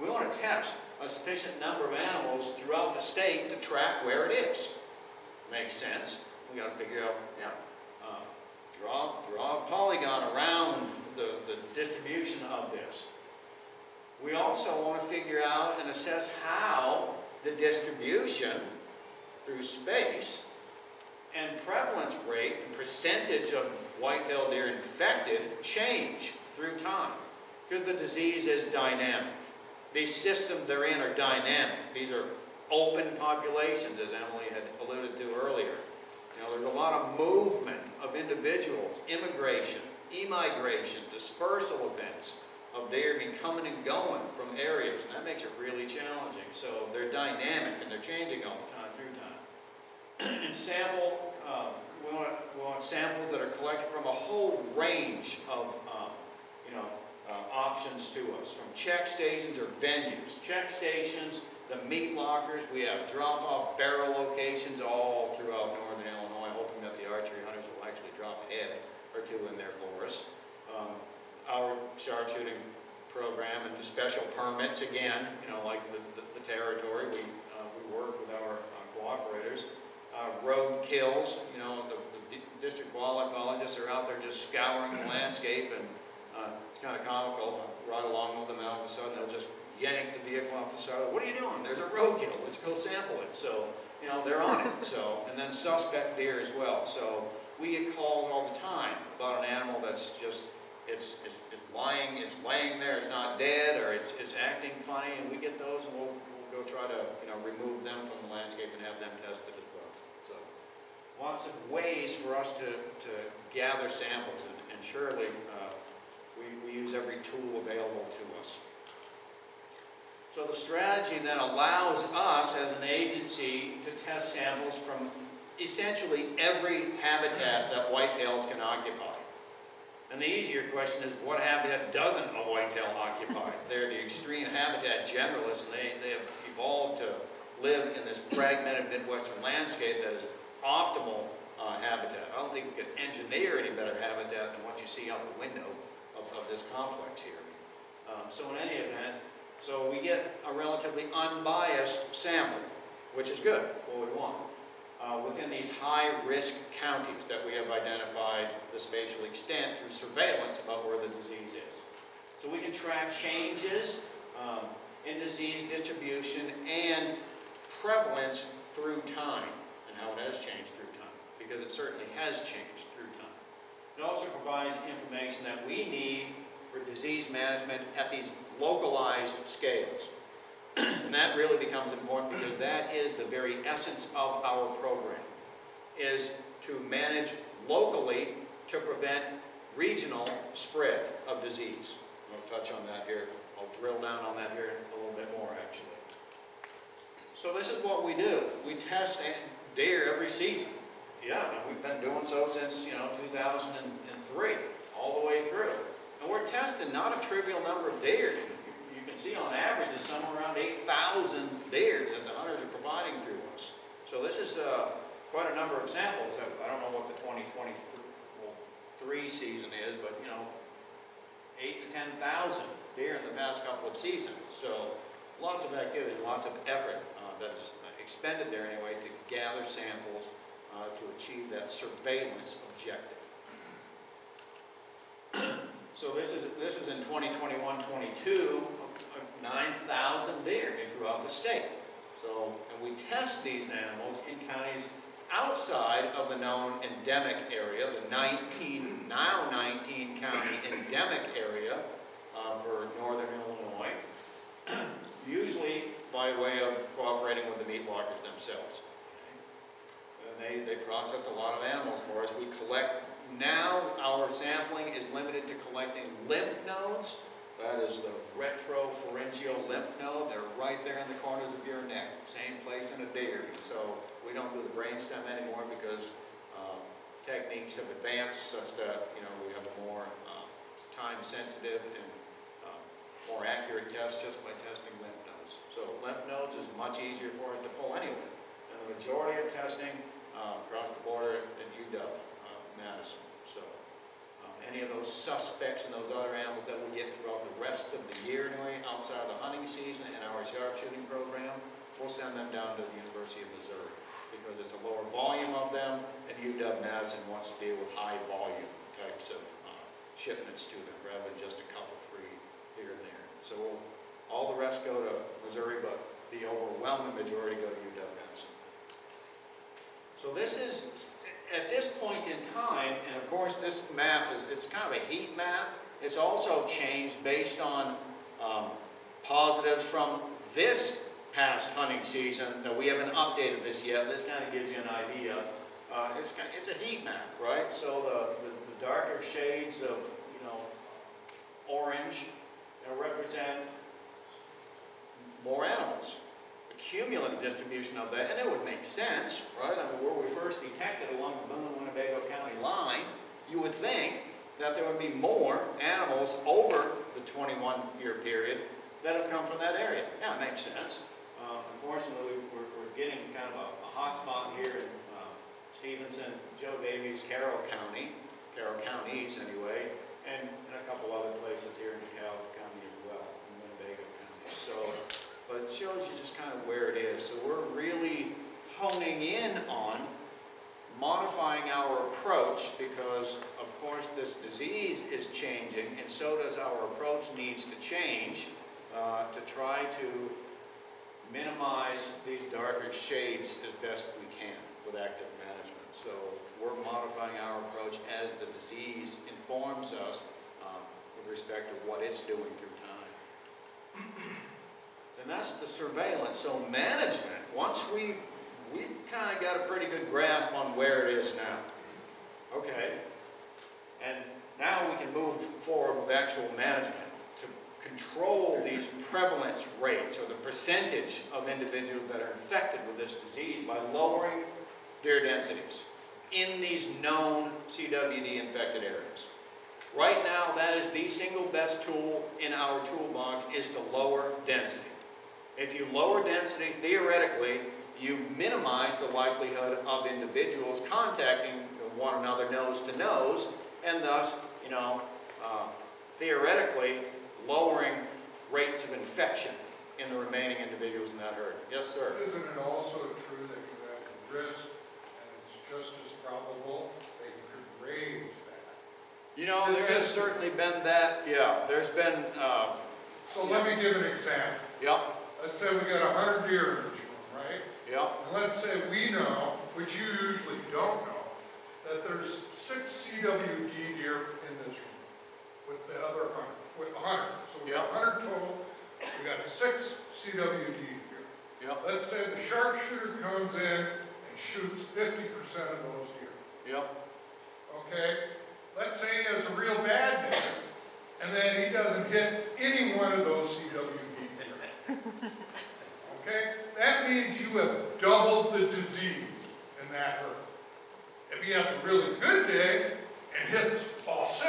We want to test a sufficient number of animals throughout the state to track where it is. Makes sense. We got to figure out, draw a polygon around the distribution of this. We also want to figure out and assess how the distribution through space and prevalence rate, the percentage of white-tailed deer infected, change through time. Because the disease is dynamic. These systems they're in are dynamic. These are open populations, as Emily had alluded to earlier. You know, there's a lot of movement of individuals, immigration, emigration, dispersal events of deer coming and going from areas, and that makes it really challenging. So they're dynamic and they're changing all the time through time. And sample, we want samples that are collected from a whole range of options to us, from check stations or venues. Check stations, the meat lockers, we have drop-off barrel locations all throughout northern Illinois, hoping that the archery hunters will actually drop a head or two in there for us. Our sharpshooting program and the special permits, again, like the territory, we work with our cooperators. Road kills, the district wildlife are out there just scouring the landscape, and it's kind of comical. I'll ride along with them, and all of a sudden they'll just yank the vehicle off the side. What are you doing? There's a roadkill. Let's go sample it. So, they're on it. So, and then suspect deer as well. So we get calls all the time about an animal that's just, it's laying there, it's not dead, or it's acting funny, and we get those, and we'll go try to, remove them from the landscape and have them tested as well. So, lots of ways for us to gather samples, and surely we use every tool available to us. So the strategy then allows us as an agency to test samples from essentially every habitat that whitetails can occupy. And the easier question is, what habitat doesn't a whitetail occupy? They're the extreme habitat generalists, and they have evolved to live in this fragmented Midwestern landscape that is optimal habitat. I don't think we could engineer any better habitat than what you see out the window of this complex here. So in any event, so we get a relatively unbiased sample, which is good, what we want, within these high-risk counties that we have identified the spatial extent through surveillance about where the disease is. So we can track changes in disease distribution and prevalence through time, and how it has changed through time, because it certainly has changed through time. It also provides information that we need for disease management at these localized scales. And that really becomes important, because that is the very essence of our program, is to manage locally to prevent regional spread of disease. We'll touch on that here. I'll drill down on that here a little bit more, actually. So this is what we do. We test deer every season. Yeah, and we've been doing so since, 2003, all the way through. And we're testing not a trivial number of deer. You can see on average it's somewhere around 8,000 deer that the hunters are providing through us. So this is quite a number of samples. I don't know what the 2023 season is, but 8 to 10,000 deer in the past couple of seasons. So lots of activity, lots of effort that is expended there anyway to gather samples to achieve that surveillance objective. So this is in 2021-22, 9,000 deer throughout the state. So, and we test these animals in counties outside of the known endemic area, the 19 county endemic area for northern Illinois, usually by way of cooperating with the meat walkers themselves. And they process a lot of animals for us. We collect. Now our sampling is limited to collecting lymph nodes. That is the retropharyngeal lymph node. They're right there in the corners of your neck. Same place in a deer. So we don't do the brainstem anymore because techniques have advanced such that we have a more time-sensitive and more accurate test just by testing lymph nodes. So lymph nodes is much easier for us to pull anyway. And the majority of testing across the border at UW. Madison. So any of those suspects and those other animals that we get throughout the rest of the year anyway, outside of the hunting season and our sharpshooting program, we'll send them down to the University of Missouri because it's a lower volume of them, and UW-Madison wants to deal with high volume types of shipments to them rather than just a couple, 3 here and there. So all the rest go to Missouri, but the overwhelming majority go to UW-Madison. So this is, at this point in time, and of course this map it's kind of a heat map. It's also changed based on positives from this past hunting season. That we haven't updated this yet. This kind of gives you an idea. It's a heat map, right? So the darker shades of orange represent more animals. Cumulative distribution of that, and it would make sense, right? I mean, where we first detected along the Boone-Winnebago County line, you would think that there would be more animals over the 21-year period that have come from that area. Yeah, it makes sense. Unfortunately, we're getting kind of a hot spot here in Stevenson, Joe Davies, Carroll counties anyway, and a couple other places here in DeKalb County as well, in Winnebago County. So. But it shows you just kind of where it is. So we're really honing in on modifying our approach because, of course, this disease is changing, and so does our approach needs to change to try to minimize these darker shades as best we can with active management. So we're modifying our approach as the disease informs us with respect to what it's doing through time. And that's the surveillance. So management, once we we've kind of got a pretty good grasp on where it is now. Okay. And now we can move forward with actual management to control these prevalence rates, or the percentage of individuals that are infected with this disease, by lowering deer densities in these known CWD infected areas. Right now, that is the single best tool in our toolbox, is to lower density. If you lower density, theoretically, you minimize the likelihood of individuals contacting one another nose to nose, and thus, theoretically, lowering rates of infection in the remaining individuals in that herd. Yes, sir? Isn't it also true that you have the risk, and it's just as probable that you could raise that? There has certainly been that, yeah, there's been, So let me give an example. yeah, Let's say we got 100 deer in each one, right? yeah, And let's say we know, which you usually don't know, that there's 6 CWD deer in this room with the other 100, with 100. So we got 100 total, we got 6 CWD deer. yeah, Let's say the sharpshooter comes in and shoots 50% of those deer. yeah, Okay? Let's say he has a real bad day, and then he doesn't hit any one of those CWD deer. Okay? That means you have doubled the disease in that herd. If he has a really good day and hits all 6,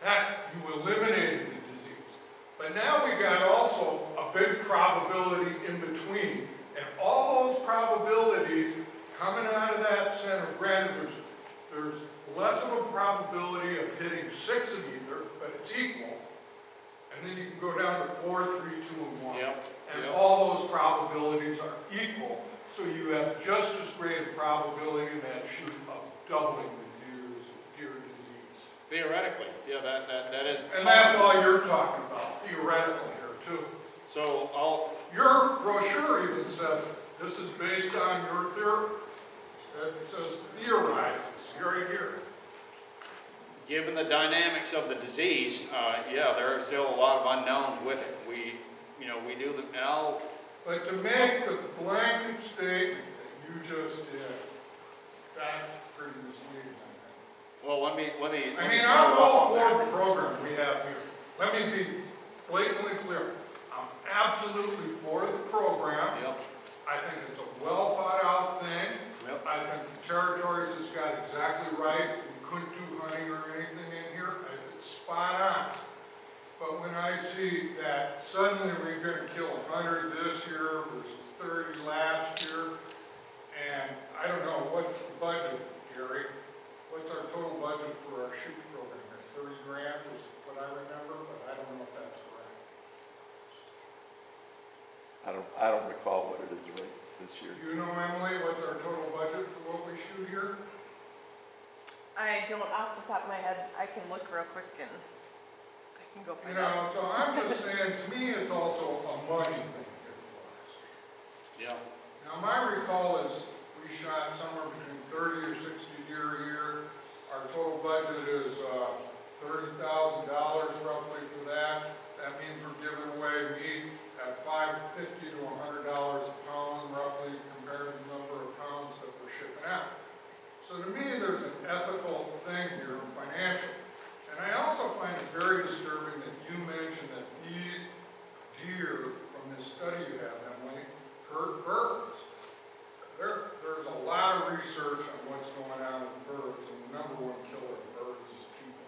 you eliminated the disease. But now we got also a big probability in between. And all those probabilities coming out of that center, granted there's less of a probability of hitting 6 of either, but it's equal. And then you can go down to 4, 3, 2, and 1. yeah. And yeah. all those probabilities are equal. So you have just as great a probability in that shoot of doubling the deer disease. Theoretically, yeah, that is. And that's all you're talking about, theoretical here too. So Your brochure even says this is based on your theory. It says theorizes, right here. given the dynamics of the disease, yeah, there are still a lot of unknowns with it. We do the, and I'll. But to make the blanket statement that you just did, that's pretty misleading, I think. Well, let me. I mean, I'm all for the program we have here. Let me be blatantly clear. I'm absolutely for the program. Yep. I think it's a well thought out thing. Yep. I think the territories has got exactly right. We couldn't do hunting or anything in here. I think it's spot on. But when I see that suddenly we're going to kill 100 this year versus 30 last year, and I don't know, what's the budget, Gary? What's our total budget for our shoot program? It's 30 grand is what I remember, but I don't know if that's correct. I don't recall what it is right this year. You know, Emily, what's our total budget for what we shoot here? I don't off the top of my head. I can look real quick and I can go You find out. know, so I'm just saying, to me, it's also a money thing here for us. Yeah. Now, my recall is we shot somewhere between 30 or 60 deer a year. Our total budget is $30,000 roughly for that. That means we're giving away meat at $50 to $100 a pound, roughly, compared to the number of pounds that we're shipping out. So to me, there's an ethical thing here, financial. And I also find it very disturbing that you mentioned that these deer from this study you have, Emily, hurt birds. There's a lot of research on what's going on with birds, and the number one killer of birds is people.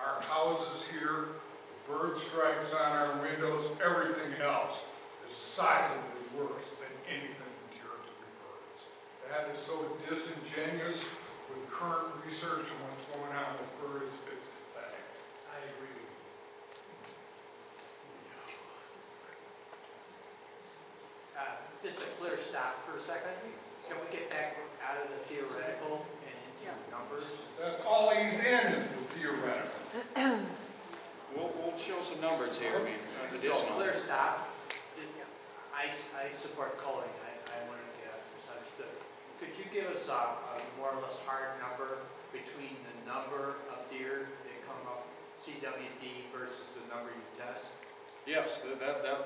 Our houses here, the bird strikes on our windows, everything else is sizably worse than anything deer to the birds. That is so disingenuous with current research and what's going on with birds. It's pathetic. I agree. Just a clear stop for a second. Can we get back out of the theoretical and into numbers? That's all he's in is the theoretical. We'll show some numbers here. I mean, So additional. clear stop. I support culling. I wanted to get misunderstood. Could you give us a more or less hard number between the number of deer that come up CWD versus the number you test? Yes,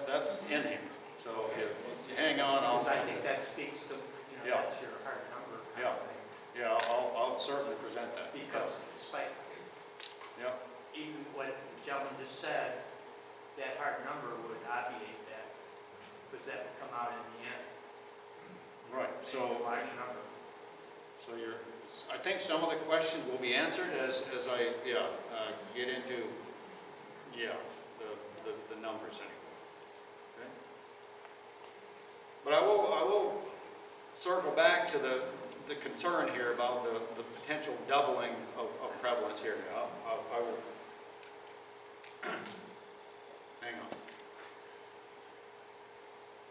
that's in here. So if you hang on, Because I think that speaks to, Yeah. that's your hard number kind Yeah. of thing. Yeah, I'll certainly present that. Because despite, Yeah, even what the gentleman just said, that hard number would obviate that, because that would come out in the end. right, A so, large number. so I think some of the questions will be answered as I, get into, the numbers anyway. Okay? But I will circle back to the concern here about the potential doubling of prevalence here. I will, hang on.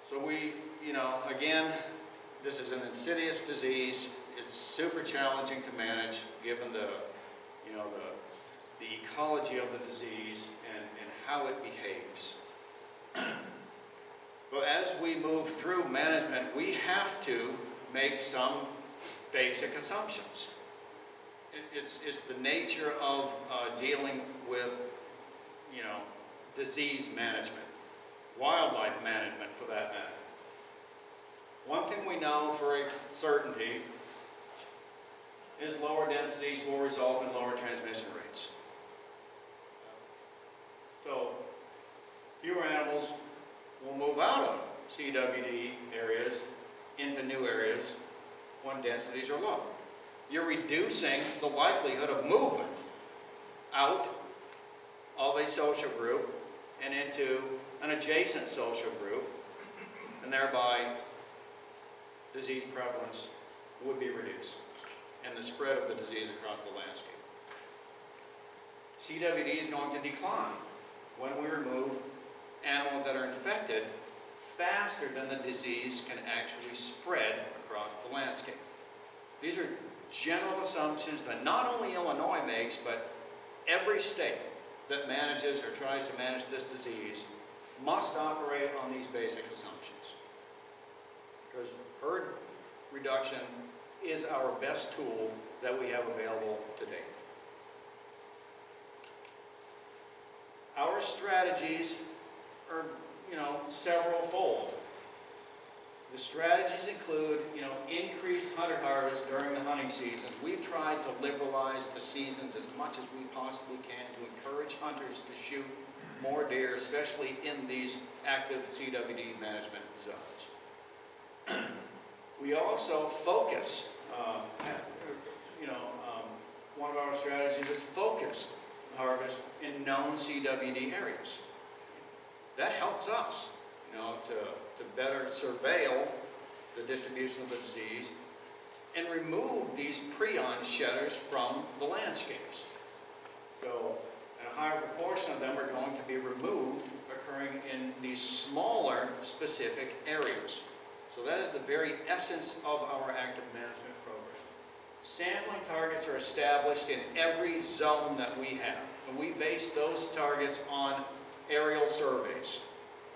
So we, again, this is an insidious disease. It's super challenging to manage given the ecology of the disease and how it behaves. But as we move through management, we have to make some basic assumptions. It's the nature of dealing with, disease management, wildlife management for that matter. One thing we know for a certainty is lower densities will result in lower transmission rates. So fewer animals will move out of CWD areas into new areas when densities are low. You're reducing the likelihood of movement out of a social group and into an adjacent social group, and thereby disease prevalence would be reduced and the spread of the disease across the landscape. CWD is going to decline when we remove animals that are infected faster than the disease can actually spread across the landscape. These are general assumptions that not only Illinois makes, but every state that manages or tries to manage this disease must operate on these basic assumptions. Because herd reduction is our best tool that we have available today. Our strategies are, several-fold. The strategies include, increased hunter harvest during the hunting seasons. We've tried to liberalize the seasons as much as we possibly can to encourage hunters to shoot more deer, especially in these active CWD management zones. We also focus, one of our strategies is focused harvest in known CWD areas. That helps us, to better surveil the distribution of the disease and remove these prion shedders from the landscapes. So, a higher proportion of them are going to be removed, occurring in these smaller specific areas. So that is the very essence of our active management program. Sampling targets are established in every zone that we have, and we base those targets on aerial surveys.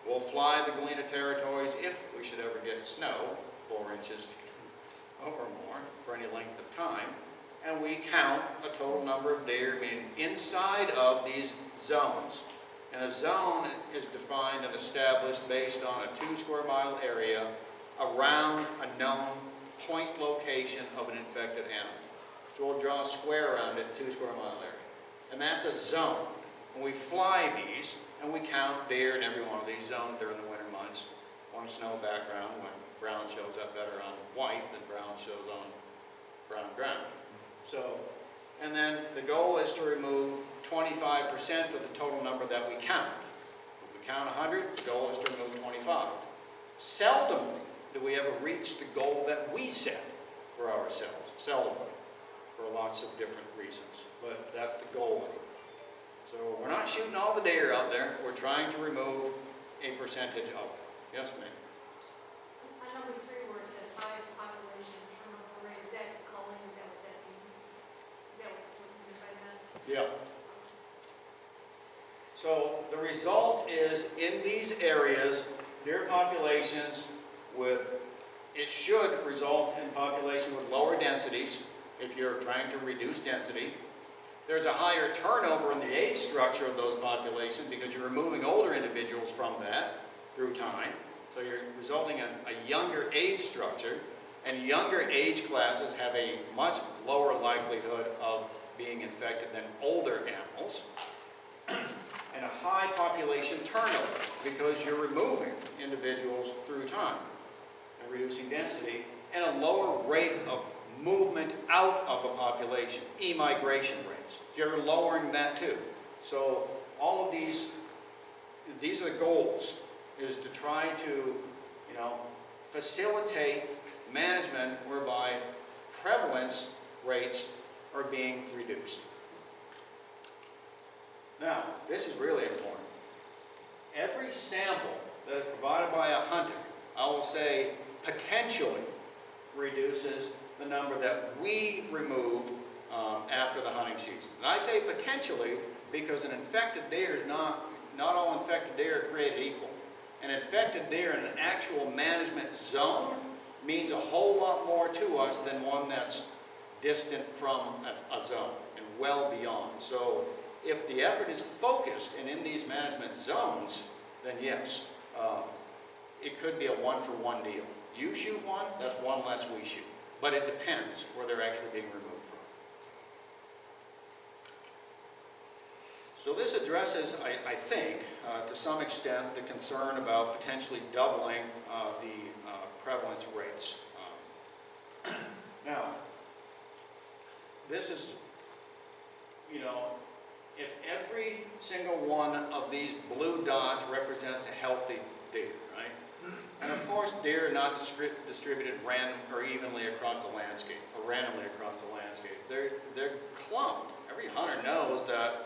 We'll fly the Galena Territories if we should ever get snow, 4 inches or more for any length of time, and we count a total number of deer being inside of these zones. And a zone is defined and established based on a 2 square mile area around a known point location of an infected animal. So we'll draw a square around it, 2 square mile area. And that's a zone. And we fly these, and we count deer in every one of these zones during the winter months on a snow background when brown shows up better on white than brown shows on brown ground. So, and then the goal is to remove 25% of the total number that we count. If we count 100, the goal is to remove 25. Seldomly do we ever reach the goal that we set for ourselves. Seldomly, for lots of different reasons, but that's the goal. So we're not shooting all the deer out there, we're trying to remove a percentage of them. Yes, ma'am? On number 3 where it says highest population turnover rate, is that culling, is that what that means? Is that what you mean by that? Yeah. So the result is in these areas, deer populations with, it should result in population with lower densities if you're trying to reduce density. There's a higher turnover in the age structure of those populations because you're removing older individuals from that through time. So you're resulting in a younger age structure. And younger age classes have a much lower likelihood of being infected than older animals. And a high population turnover because you're removing individuals through time and reducing density, and a lower rate of movement out of a population, emigration rates. You're lowering that too. So all of these are the goals, is to try to, facilitate management whereby prevalence rates are being reduced. Now, this is really important. Every sample that is provided by a hunter, I will say, potentially reduces the number that we remove after the hunting season. And I say potentially because an infected deer is not all infected deer are created equal. An infected deer in an actual management zone means a whole lot more to us than one that's distant from a zone and well beyond. So if the effort is focused and in these management zones, then yes, it could be a one-for-one deal. You shoot one, that's one less we shoot. But it depends where they're actually being removed from. So this addresses, I think, to some extent, the concern about potentially doubling the prevalence rates. Now, this is, if every single one of these blue dots represents a healthy deer, right? And of course, deer are not distributed random or evenly across the landscape, or randomly across the landscape. They're clumped. Every hunter knows that,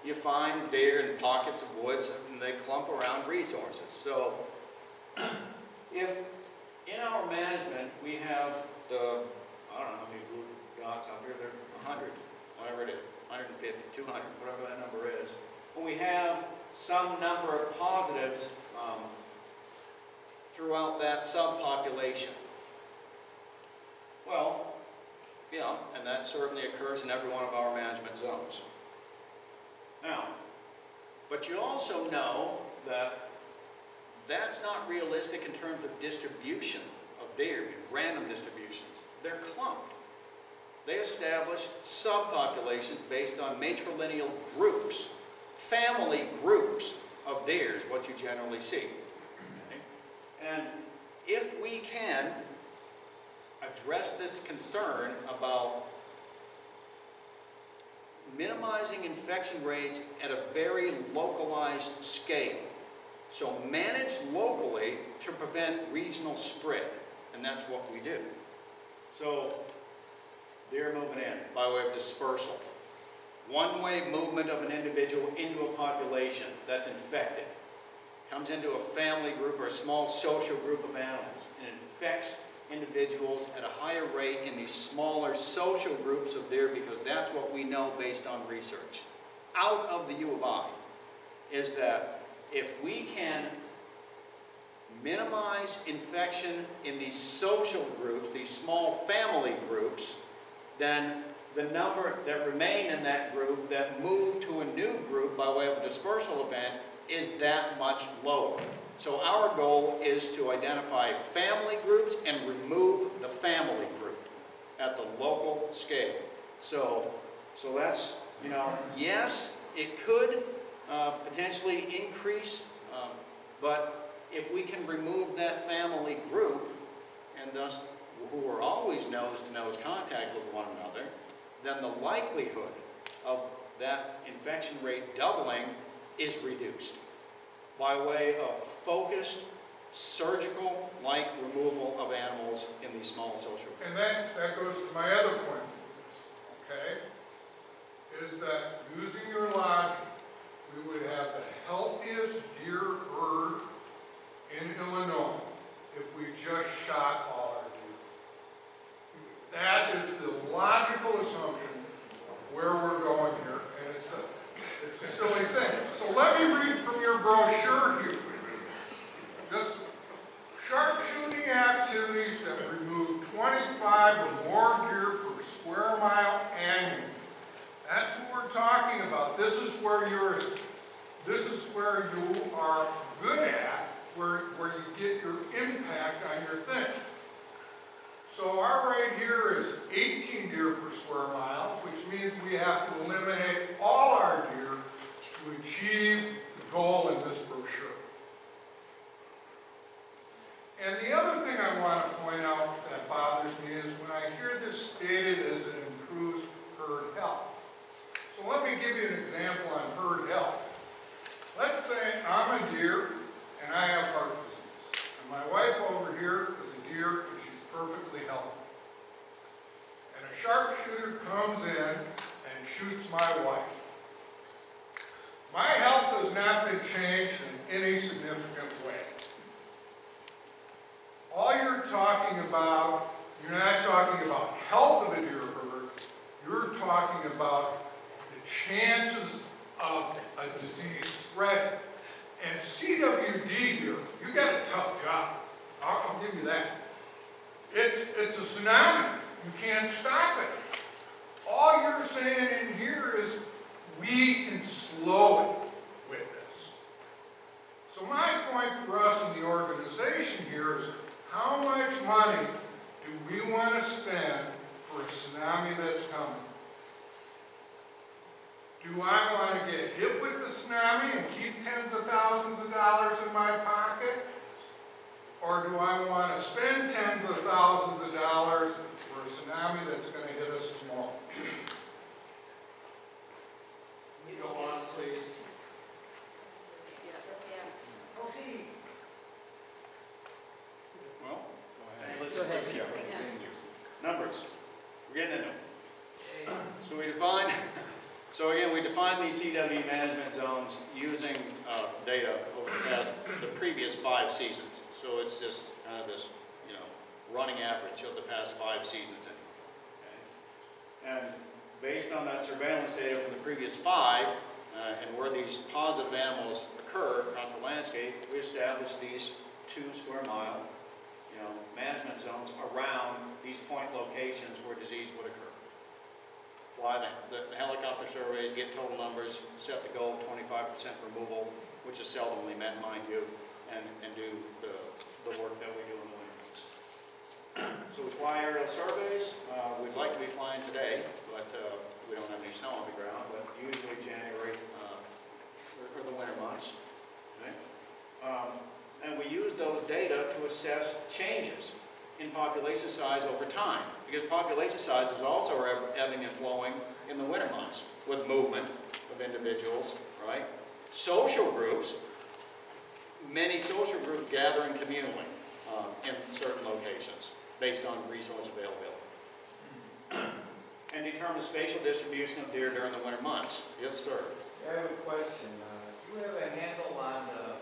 you find deer in pockets of woods and they clump around resources. So if in our management we have I don't know how many blue dots out here, there are 100, whatever it is, 150, 200, whatever that number is. When we have some number of positives throughout that subpopulation. Well, and that certainly occurs in every one of our management zones. Now, but you also know that that's not realistic in terms of distribution of deer, random distributions. They're clumped. They establish subpopulations based on matrilineal groups, family groups of deer is what you generally see. Okay? And if we can address this concern about minimizing infection rates at a very localized scale, so manage locally to prevent regional spread, and that's what we do. So deer moving in by way of dispersal. One-way movement of an individual into a population that's infected. Comes into a family group or a small social group of animals and infects individuals at a higher rate in these smaller social groups of deer, because that's what we know based on research out of the U of I, is that if we can minimize infection in these social groups, these small family groups, then the number that remain in that group that move to a new group by way of a dispersal event is that much lower. So our goal is to identify family groups and remove the family group at the local scale. So that's, yes, it could potentially increase, but if we can remove that family group, and thus who are always nose-to-nose contact with one another, then the likelihood of that infection rate doubling is reduced by way of focused, surgical-like removal of animals in these small social groups. And that goes to my other point, okay? Is that using your logic, we would have the healthiest deer herd in Illinois if we just shot all our deer. That is the logical assumption where we're going here, and it's a silly thing. So let me read from your brochure here. Just sharpshooting activities that remove 25 or more deer per square mile annually. That's what we're talking about. This is where you are good at, where you get your impact on your thing. 18 deer per square mile, which means we have to eliminate all our deer to achieve the goal in this brochure. And the other thing I want to point out that bothers me is when I hear this stated as it improves herd health. So let me give you an example on herd health. Let's say I'm a deer and I have heart disease. And my wife over here is a deer and she's perfectly healthy. And a sharpshooter comes in and shoots my wife. My health has not been changed in any significant way. All you're talking about, you're not talking about health of a deer herd, you're talking about the chances of a disease spreading. And CWD here, you got a tough job. I'll give you that. It's a tsunami. You can't stop it. All you're saying in here is we can slow it with this. So my point for us in the organization here is how much money do we want to spend for a tsunami that's coming? Do I want to get hit with the tsunami and keep tens of thousands of dollars in my pocket? Or do I want to spend tens of thousands of dollars for a tsunami that's going to hit us tomorrow? Go on, please. Well, go ahead. Let's continue. Numbers. We're getting into them. So again, we define these CW management zones using data over the previous 5 seasons. So it's just kind of this, running average of the past 5 seasons. Okay? And based on that surveillance data from the previous 5, and where these positive animals occur throughout the landscape, we establish these 2 square mile, management zones around these point locations where disease would occur. Fly the helicopter surveys, get total numbers, set the goal of 25% removal, which is seldomly met, mind you, and do the work that we do in the winter months. So we fly aerial surveys. We'd like to be flying today, but we don't have any snow on the ground, but usually January or the winter months. Okay? And we use those data to assess changes in population size over time, because population size is also ebbing and flowing in the winter months with movement of individuals, right? Social groups, many social groups gathering communally in certain locations based on resource availability. And determine spatial distribution of deer during the winter months. Yes, sir. I have a question. Do you have a handle on the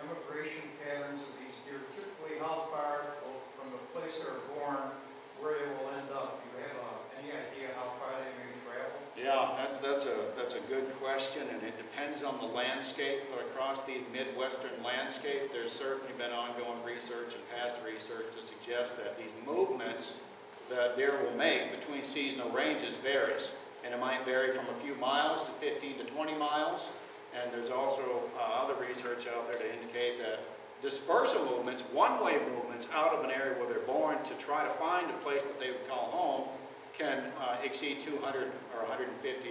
immigration patterns of these deer? Typically, how far from the place they're born, where they will end up? Do you have any idea how far they may travel? Yeah, that's a good question, and it depends on the landscape. But across these Midwestern landscapes, there's certainly been ongoing research and past research to suggest that these movements that deer will make between seasonal ranges varies. And it might vary from a few miles to 15 to 20 miles. And there's also other research out there to indicate that dispersal movements, one-way movements out of an area where they're born to try to find a place that they would call home, can exceed 200 or 150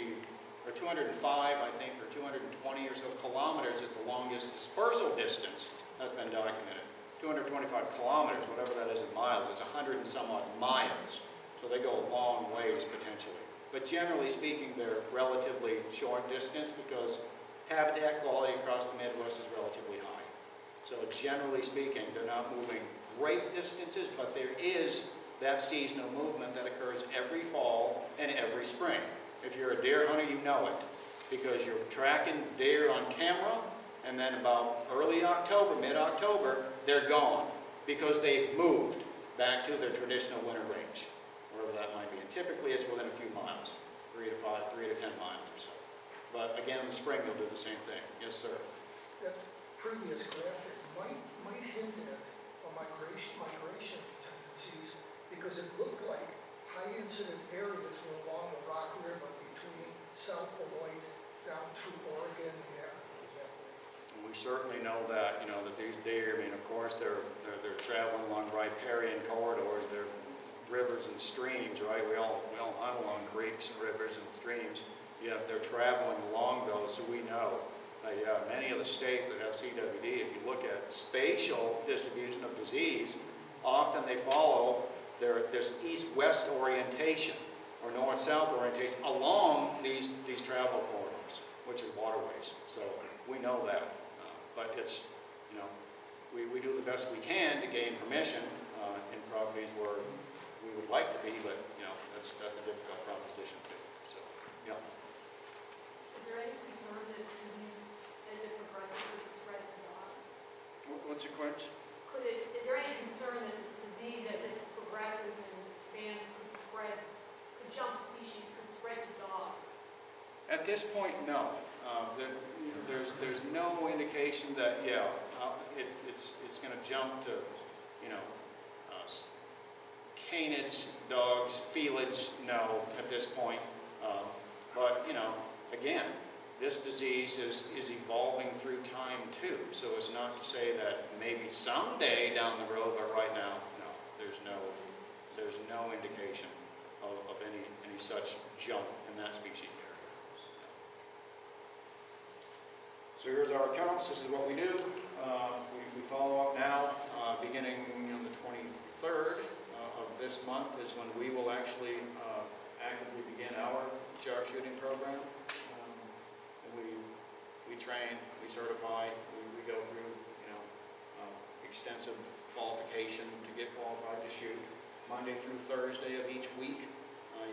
or 205, I think, or 220 or so kilometers is the longest dispersal distance that's been documented. 225 kilometers, whatever that is in miles, is 100 and some odd miles. So they go a long ways potentially. But generally speaking, they're relatively short distance because habitat quality across the Midwest is relatively high. So generally speaking, they're not moving great distances, but there is that seasonal movement that occurs every fall and every spring. If you're a deer hunter, you know it, because you're tracking deer on camera, and then about early October, mid-October, they're gone because they've moved back to their traditional winter range, wherever that might be. And typically it's within a few miles, 3 to 10 miles or so. But again, in the spring, they'll do the same thing. Yes, sir. That previous graphic might hint at a migration tendencies, because it looked like high incident areas were along the Rock River between South Beloit down to Oregon. Yeah, exactly. We certainly know that, that these deer, of course, they're traveling along riparian corridors. They're rivers and streams, right? We all hunt along creeks and rivers and streams, yet they're traveling along those, so we know. Yeah, many of the states that have CWD, if you look at spatial distribution of disease, often they follow this east-west orientation or north-south orientation along these travel corridors, which are waterways. So we know that, but it's, you know, we do the best we can to gain permission in properties where we would like to be, but you know, that's a difficult proposition too. So, yeah. Is there any concern this disease, as it progresses, would spread to dogs? What's your question? Is there any concern that this disease, as it progresses and expands, could jump species, could spread to dogs? At this point, no. There's no indication that it's going to jump to, you know, canids, dogs, felids. No, at this point. But you know, again, this disease is evolving through time too. So it's not to say that maybe someday down the road, but right now, no. There's no indication of any such jump in that species area. So here's our accounts. This is what we do. We follow up now, beginning on the 23rd of this month is when we will actually actively begin our sharpshooting program. We train, we certify, we go through, you know, extensive qualification to get qualified to shoot. Monday through Thursday of each week.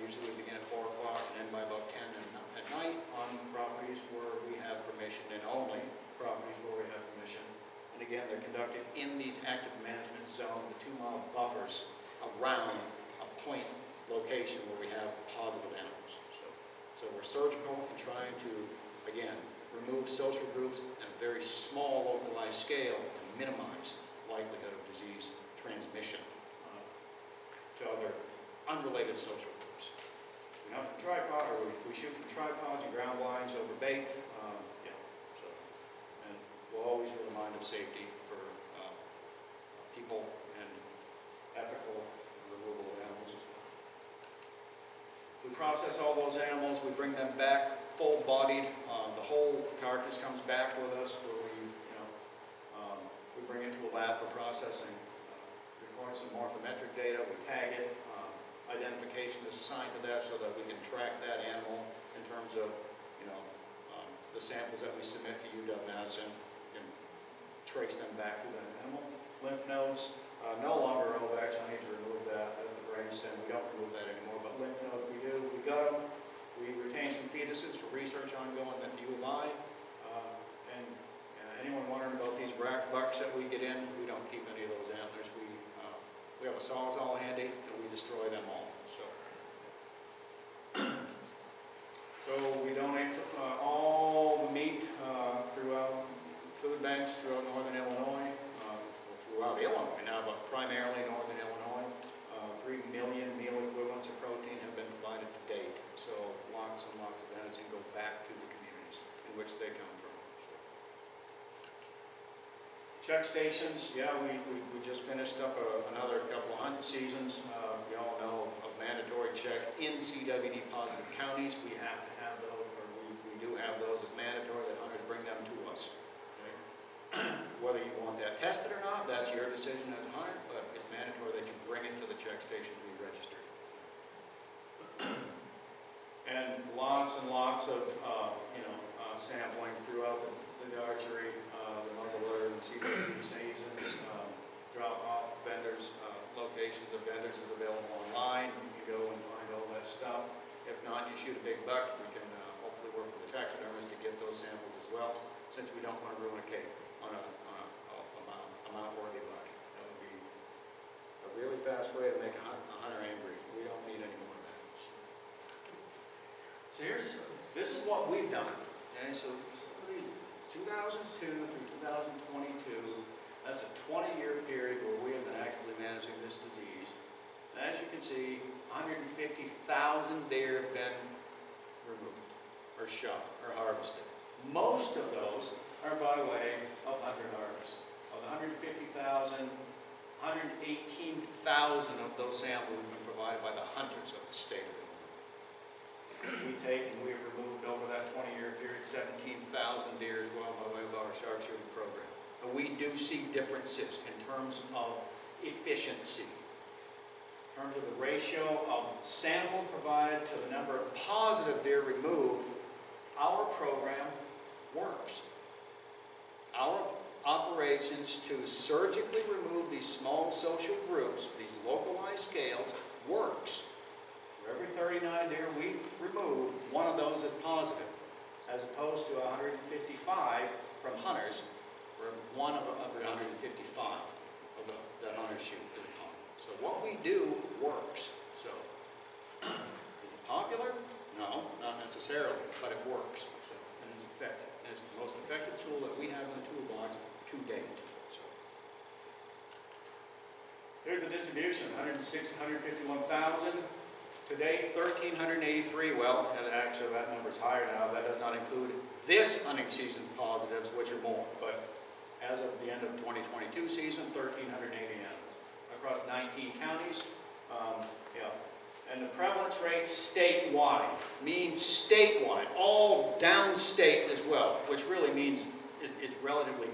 Usually we begin at 4 o'clock and end by about 10 at night on properties where we have permission, and only properties where we have permission. And again, they're conducted in these active management zone, the 2-mile buffers around a point location where we have positive animals. So we're surgical and trying to, again, remove social groups at a very small localized scale to minimize likelihood of disease transmission to other unrelated social groups. We hunt from tripod, or we shoot from tripods and ground blinds over bait. And we'll always be reminded of safety for people and ethical removal of animals as well. We process all those animals, we bring them back full-bodied. The whole carcass comes back with us, where we bring it to a lab for processing. Record some morphometric data, we tag it. Identification is assigned to that so that we can track that animal in terms of, you know, the samples that we submit to UW-Madison and trace them back to that animal. Lymph nodes, no longer OVAX. I need to remove that as the brain stem. We don't remove that anymore, but lymph nodes we do. We got them. We retain some fetuses for research ongoing at the U of I. And anyone wondering about these rack bucks that we get in, we don't keep any of those antlers. We have a sawzall handy, and we destroy them all. So we donate all the meat throughout food banks throughout northern Illinois, throughout Illinois now, but primarily northern Illinois. 3 million meal equivalents of protein have been provided to date. So lots and lots of venison go back to the communities in which they come from. Check stations, yeah, we just finished up another couple of hunt seasons. We all know of mandatory check in CWD positive counties. We have to have those, or we do have those as mandatory, that hunters bring them to us. Okay? Whether you want that tested or not, that's your decision as a hunter, but it's mandatory that you bring it to the check station to be registered. And lots of sampling throughout the archery, the muzzleloader and CWD seasons, drop-off vendors, locations of vendors is available online. You can go and find all that stuff. If not, you shoot a big buck. We can hopefully work with the taxidermist to get those samples as well, since we don't want to ruin a cake on a mount-worthy buck. That would be a really fast way to make a hunter angry. We don't need any more of that. So this is what we've done. Okay, so these 2002 through 2022, that's a 20-year period where we have been actively managing this disease. And as you can see, 150,000 deer have been removed, or shot, or harvested. Most of those are by way of hunter harvest. Of the 150,000, 118,000 of those samples have been provided by the hunters of the state of Illinois. We take and we've removed over that 20-year period 17,000 deer as well by way of our sharpshooting program. But we do see differences in terms of efficiency, in terms of the ratio of sample provided to the number of positive deer removed. Our program works. Our operations to surgically remove these small social groups, these localized scales, works. For every 39 deer we remove, one of those is positive, as opposed to 155 from hunters, where one of every 155 of the hunters shoot is upon. So what we do works. So, is it popular? No, not necessarily, but it works. So, and it's effective. And it's the most effective tool that we have in the toolbox to date. So, here's the distribution: 106, 151,000. To date, 1,383. Well, and actually that number's higher now. That does not include this hunting season's positives, which are more. But as of the end of 2022 season, 1,380 animals across 19 counties. And the prevalence rate statewide means statewide, all downstate as well, which really means it's relatively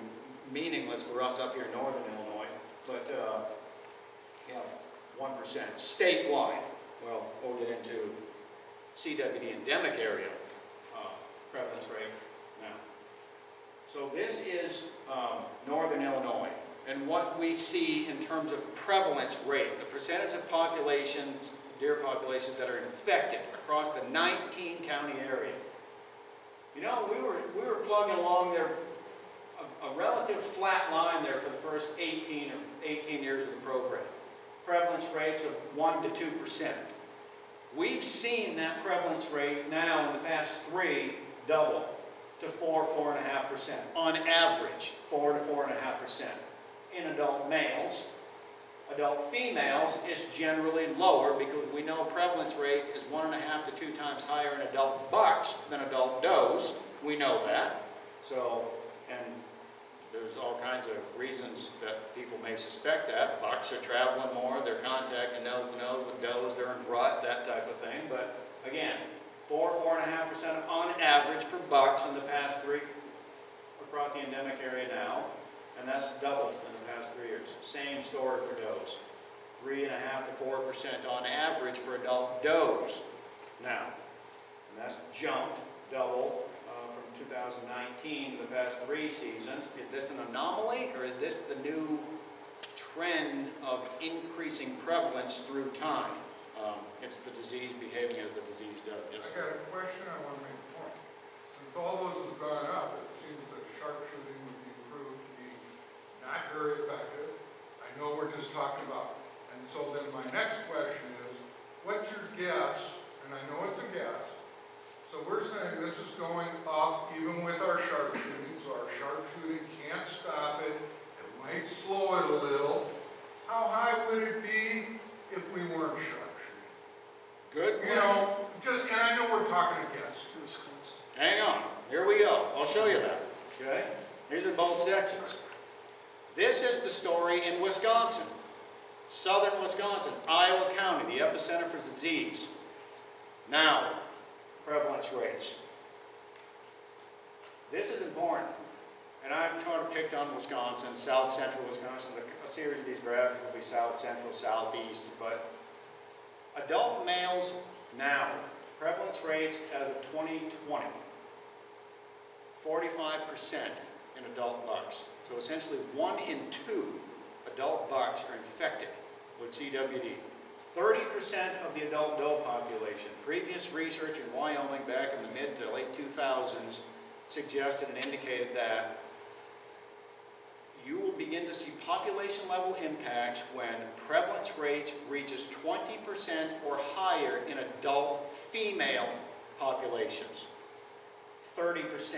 meaningless for us up here in northern Illinois. But 1% statewide. Well, we'll get into CWD endemic area prevalence rate now. So this is northern Illinois, and what we see in terms of prevalence rate, the percentage of populations, deer populations that are infected across the 19 county area. You know, we were plugging along there a relative flat line there for the first 18 years of the program. Prevalence rates of 1 to 2%. We've seen that prevalence rate now in the past 3 double to 4–4.5%. On average, 4 to 4.5% in adult males. Adult females is generally lower because we know prevalence rates is 1.5 to 2 times higher in adult bucks than adult does. We know that. So, and there's all kinds of reasons that people may suspect that. Bucks are traveling more, they're contacting nose to nose with does during rut, that type of thing. But again, 4–4.5% on average for bucks in the past 3 across the endemic area now, and that's doubled in the past 3 years. Same story for does. 3.5 to 4% on average for adult does now, and that's jumped double. 2019, the past 3 seasons. Is this an anomaly, or is this the new trend of increasing prevalence through time? It's the disease behaving as the disease does. Yes, I got a question I want to make a point. Since all those have gone up, it seems that sharpshooting would be proved to be not very effective. I know we're just talking about. And so then my next question is, what's your guess, and I know it's a guess, so we're saying this is going up even with our sharpshooting, so our sharpshooting can't stop it. It might slow it a little. How high would it be if we weren't sharpshooting? Good. You know, and I know we're talking a guess. Hang on. Here we go. I'll show you that. Okay? These are both sections. This is the story in Wisconsin. Southern Wisconsin, Iowa County, the epicenter for disease. Now, prevalence rates. This is important, and I've tried to pick on Wisconsin, south central Wisconsin. A series of these graphics will be south central, southeast, but adult males now, prevalence rates as of 2020, 45% in adult bucks. So essentially 1 in 2 adult bucks are infected with CWD. 30% of the adult doe population. Previous research in Wyoming back in the mid to late 2000s suggested and indicated that you will begin to see population level impacts when prevalence rates reaches 20% or higher in adult female populations. 30%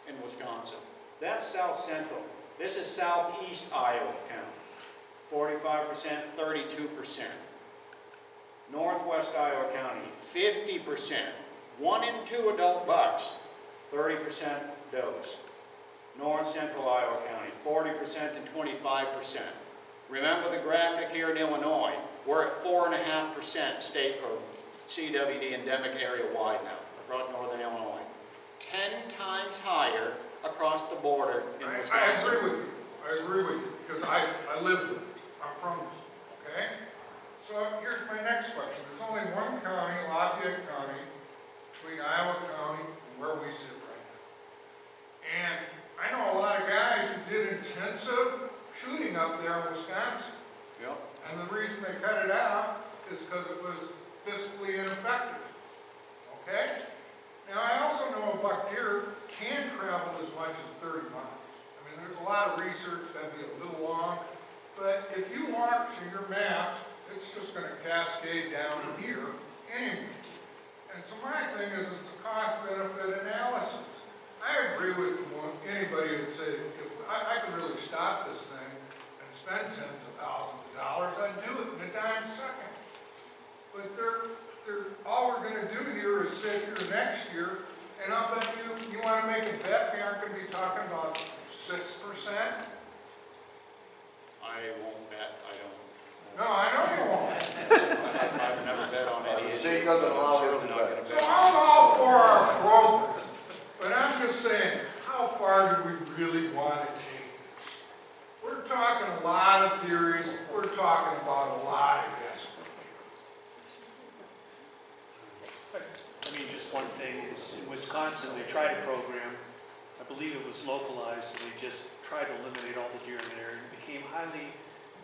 in Wisconsin. That's south central. This is southeast Iowa County. 45%, 32%. Northwest Iowa County, 50%. 1 in 2 adult bucks, 30% does. North Central Iowa County, 40% and 25%. Remember the graphic here in Illinois. We're at 4.5% state or CWD endemic area wide now, across northern Illinois. 10 times higher across the border in I Wisconsin. agree with you, because I live with it. I'm from this, okay? So here's my next question. There's only one county, Lafayette County, between Iowa County and where we sit right now. And I know a lot of guys who did intensive shooting up there in Wisconsin. Yep. And the reason they cut it out is because it was fiscally ineffective. Okay? Now, I also know a buck deer can travel as much as 30 miles. I mean, there's a lot of research that'd be a little long, but if you watch your maps, it's just going to cascade down here anyway. And so my thing is, it's a cost-benefit analysis. I agree with anybody that said, if I could really stop this thing and spend tens of thousands of dollars, I'd do it in a dime second. But all we're going to do here is sit here next year, and I'll bet you want to make a bet, we aren't going to be talking about 6%? I won't bet. I don't. No, I know you won't. I've never bet on any The issue. state doesn't allow I'm you certainly to not bet. going to So bet. I'm all for our program, but I'm just saying, how far do we really want to take this? We're talking a lot of theories, we're talking about a lot of guesswork. I mean, just one thing is, in Wisconsin, they tried a program, I believe it was localized, and they just tried to eliminate all the deer in there, and it became highly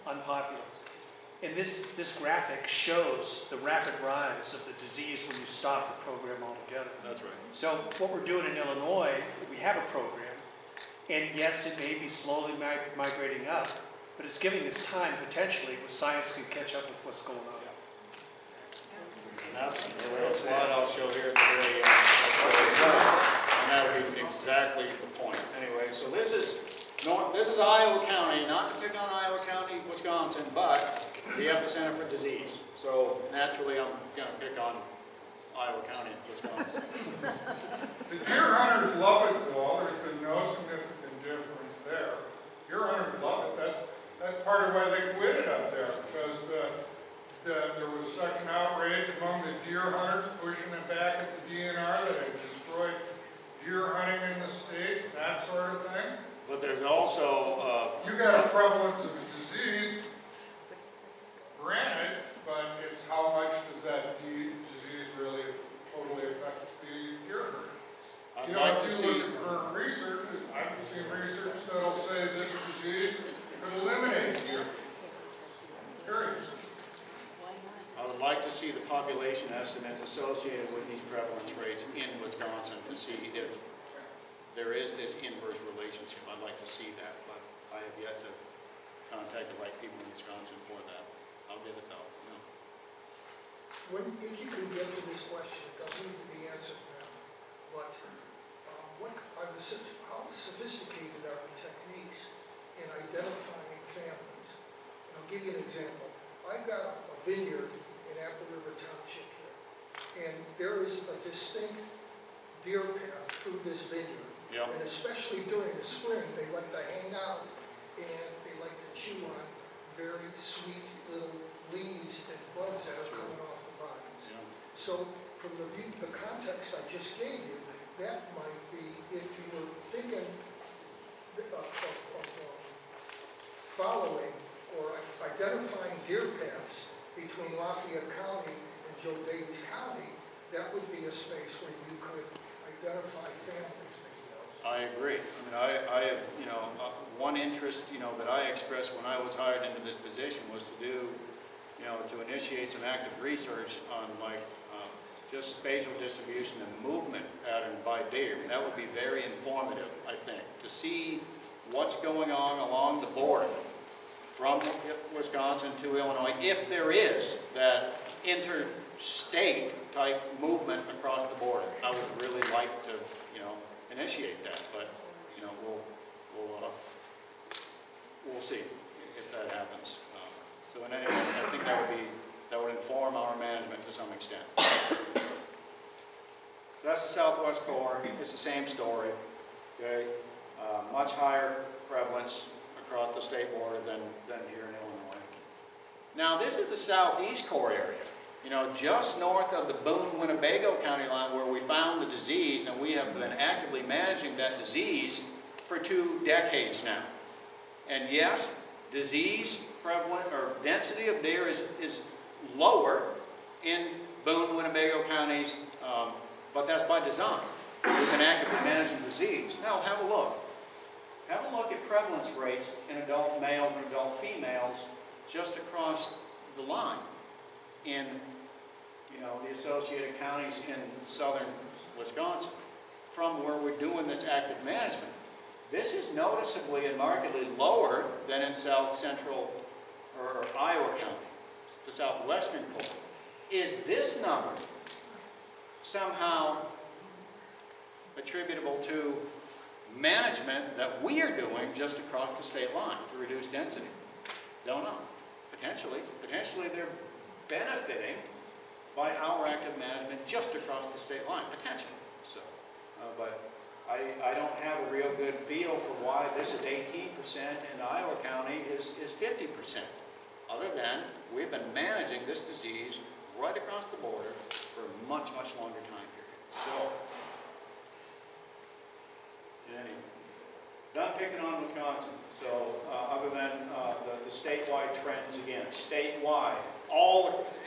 unpopular. And this graphic shows the rapid rise of the disease when you stop the program altogether. That's right. So what we're doing in Illinois, we have a program, and yes, it may be slowly migrating up, but it's giving us time, potentially, where science can catch up with what's going on. And that's the slide I'll show here at the very end. And that would be exactly the point. Anyway, so this is Iowa County, not to pick on Iowa County, Wisconsin, but the epicenter for disease. So naturally, I'm going to pick on Iowa County, Wisconsin. The deer hunters love it though, there's been no significant difference there. Deer hunters love it, that's part of why they quit it up there, because there was such an outrage among the deer hunters pushing it back at the DNR that it destroyed deer hunting in the state, that sort of thing. But there's also... You got a prevalence of a disease, granted, but it's how much does that disease really totally affect the deer herd? I'd like to if see... you look at current research, I've seen research that'll say this disease could eliminate deer. Period. I would like to see the population estimates associated with these prevalence rates in Wisconsin to see if there is this inverse relationship. I'd like to see that, but I have yet to contact the right people in Wisconsin for that. I'll give it though. If you can get to this question, it doesn't need to be answered now, but how sophisticated are the techniques in identifying families? And I'll give you an example. I've got a vineyard in Apple River Township here, and there is a distinct deer path through this vineyard. Yep. And especially during the spring, they like to hang out and they like to chew on very sweet little leaves and buds that are coming off the vines. Yeah. So from the context I just gave you, that might be, if you were thinking of following or identifying deer paths between Lafayette County and Joe Davies County, that would be a space where you could identify families. I agree. I mean, I have, one interest, that I expressed when I was hired into this position was to do, to initiate some active research on just spatial distribution and movement pattern by deer. That would be very informative, I think, to see what's going on along the border from Wisconsin to Illinois, if there is that interstate type movement across the border. I would really like to, initiate that, but, we'll see if that happens. So in any event, I think that would inform our management to some extent. That's the southwest corner. It's the same story, okay? Much higher prevalence across the state border than here in Illinois. Now, this is the southeast core area, you know, just north of the Boone-Winnebago County line where we found the disease, and we have been actively managing that disease for 2 decades now. And yes, disease prevalent or density of deer is lower in Boone-Winnebago counties, but that's by design. We've been actively managing disease. Now, have a look. Have a look at prevalence rates in adult males and adult females just across the line in, you know, the associated counties in southern Wisconsin from where we're doing this active management. This is noticeably and markedly lower than in south central or Iowa County, the southwestern core. Is this number somehow attributable to management that we are doing just across the state line to reduce density? Don't know. Potentially. Potentially they're benefiting by our active management just across the state line. Potentially. So, but I don't have a real good feel for why this is 18% and Iowa County is 50%. Other than we've been managing this disease right across the border for a much, much longer time period. So, anyway, done picking on Wisconsin. So, other than the statewide trends, again, statewide,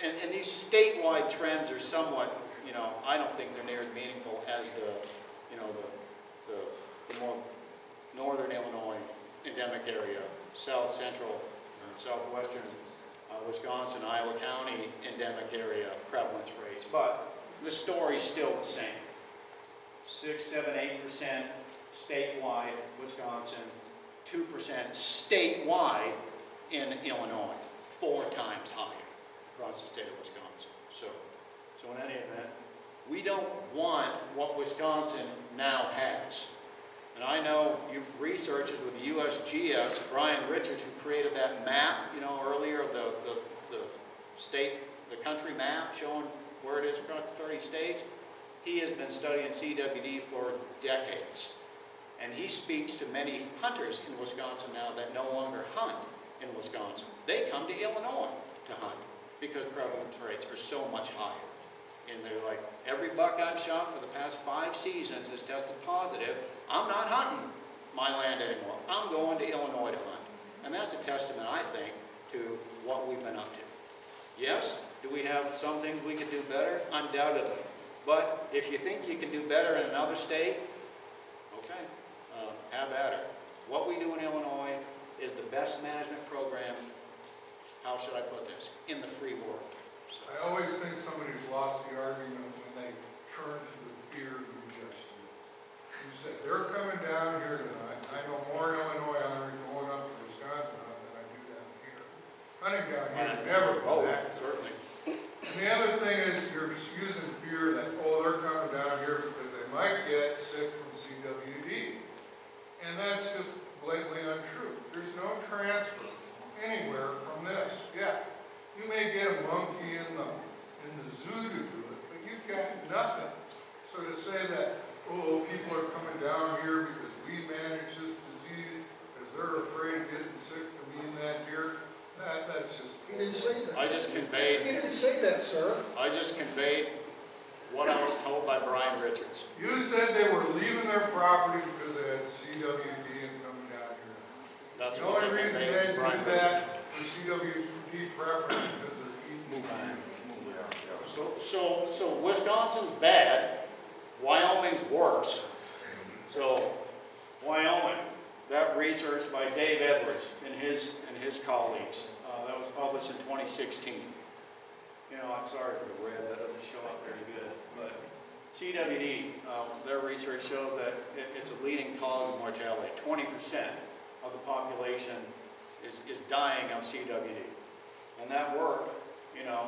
and these statewide trends are somewhat, you know, I don't think they're near as meaningful as the, you know, the more northern Illinois endemic area, south central, southwestern Wisconsin, Iowa County endemic area prevalence rates. But the story's still the same. 6, 7, 8% statewide Wisconsin, 2% statewide in Illinois, 4 times higher across the state of Wisconsin. So in any event, we don't want what Wisconsin now has. And I know you researchers with the USGS, Brian Richards, who created that map, you know, earlier of the state, the country map showing where it is across the 30 states. He has been studying CWD for decades. And he speaks to many hunters in Wisconsin now that no longer hunt in Wisconsin. They come to Illinois to hunt because prevalence rates are so much higher. And they're like, every buck I've shot for the past 5 seasons has tested positive. I'm not hunting my land anymore. I'm going to Illinois to hunt. And that's a testament, I think, to what we've been up to. Yes, do we have some things we could do better? Undoubtedly. But if you think you can do better in another state, okay, have at it. What we do in Illinois is the best management program, how should I put this, in the free world. So. I always think somebody's lost the argument when they turn to the fear you just used. You said, they're coming down here tonight. I know more Illinois hunters going up to Wisconsin than I do down here. Hunting down here is never been that. Certainly. And the other thing is you're using fear that, oh, they're coming down here because they might get sick from CWD. And that's just blatantly untrue. There's no transfer anywhere from this. Yeah. You may get a monkey in the zoo to do it, but you've got nothing. So to say that, oh, people are coming down here because we manage this disease, because they're afraid of getting sick from eating that deer, that's just... He didn't say that. I just conveyed... He didn't say that, sir. I just conveyed what I was told by Brian Richards. You said they were leaving their property because they had CWD and coming down here. That's The what only I reason conveyed they to Brian did Richards. that was CWD preference because they're eating deer. So Wisconsin's bad, Wyoming's worse. So Wyoming, that research by Dave Edwards and his colleagues, that was published in 2016. You know, I'm sorry for the red, that doesn't show up very good, but CWD, their research showed that it's a leading cause of mortality. 20% of the population is dying of CWD. And that work, you know,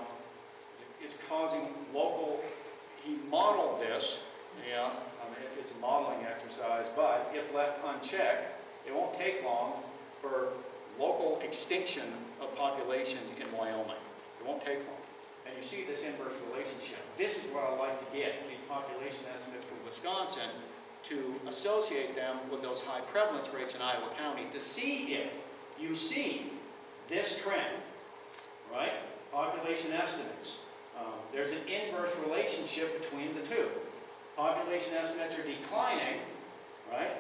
is causing local, he modeled this, yeah, I mean, it's a modeling exercise, but if left unchecked, it won't take long for local extinction of populations in Wyoming. It won't take long. And you see this inverse relationship. This is what I like to get, these population estimates for Wisconsin, to associate them with those high prevalence rates in Iowa County to see if you see this trend right? Population estimates. There's an inverse relationship between the two. Population estimates are declining, right,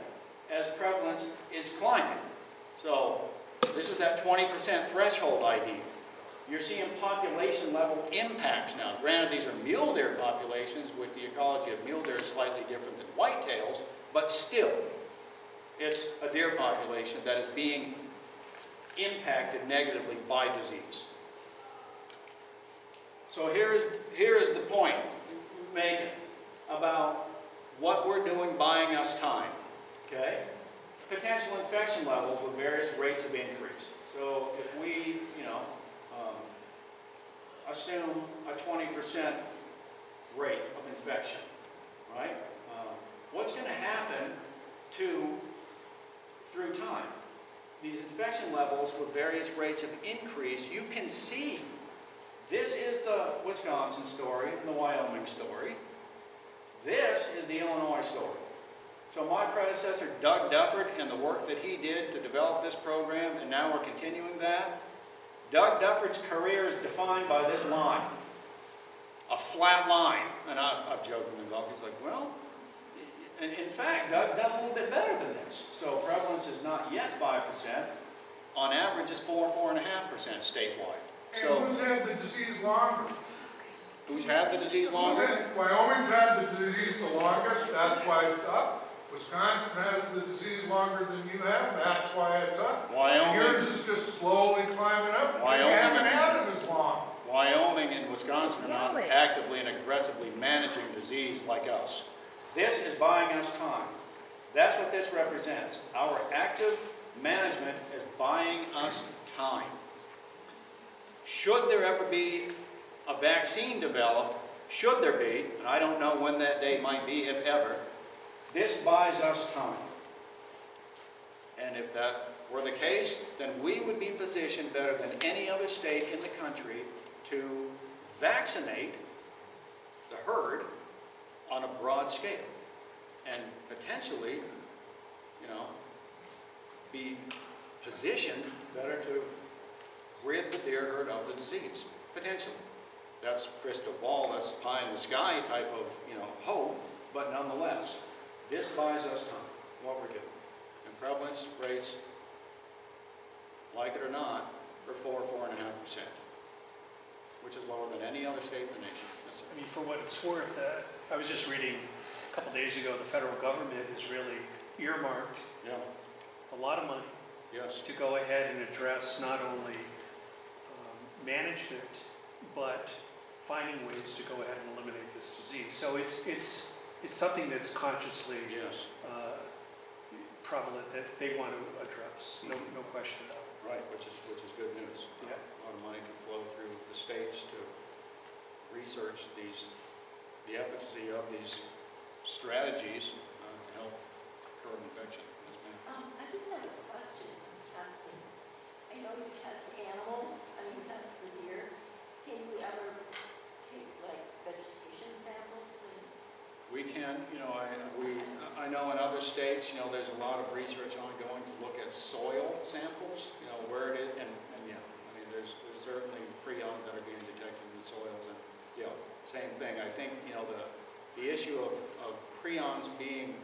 as prevalence is climbing. So this is that 20% threshold idea. You're seeing population level impacts now. Granted, these are mule deer populations, with the ecology of mule deer slightly different than whitetails, but still, it's a deer population that is being impacted negatively by disease. So here is the point we're making about what we're doing buying us time, okay? Potential infection levels with various rates of increase. So if we, assume a 20% rate of infection, right? What's going to happen through time? These infection levels with various rates of increase, you can see. This is the Wisconsin story and the Wyoming story. This is the Illinois story. So my predecessor, Doug Dufford, and the work that he did to develop this program, and now we're continuing that. Doug Dufford's career is defined by this line, a flat line. And I've joked with him about, he's like, well, and in fact, Doug's done a little bit better than this. So prevalence is not yet 5%. On average, it's 4.5% statewide. And who's had the disease longer? Who's had the disease longer? Wyoming's had the disease the longest, that's why it's up. Wisconsin has the disease longer than you have, that's why it's up. Wyoming, and yours is just slowly climbing up. Wyoming, you haven't had it as long. Wyoming and Wisconsin are not actively and aggressively managing disease like us. This is buying us time. That's what this represents. Our active management is buying us time. Should there ever be a vaccine developed, should there be, and I don't know when that day might be, if ever, this buys us time. And if that were the case, then we would be positioned better than any other state in the country to vaccinate the herd on a broad scale and potentially, be positioned better to rid the deer herd of the disease, potentially. That's crystal ball, that's pie in the sky type of, hope, but nonetheless, this buys us time, what we're doing. And prevalence rates, like it or not, are 4.5%, which is lower than any other state in the nation. Yes, sir. I mean, for what it's worth, I was just reading a couple days ago, the federal government has really earmarked a lot of money to go ahead and address not only management, but finding ways to go ahead and eliminate this disease. So it's something that's consciously prevalent that they want to address. No question about it. Right, which is good news. Yeah. A lot of money can flow through the states to research the efficacy of these strategies to help curb infection. Yes, ma'am. I just have a question on testing. I know you test animals, you test the deer. Can you ever take vegetation samples? We can, I know in other states, there's a lot of research ongoing to look at soil samples, where it is, and there's certainly prions that are being detected in the soils, and same thing. I think the issue of prions being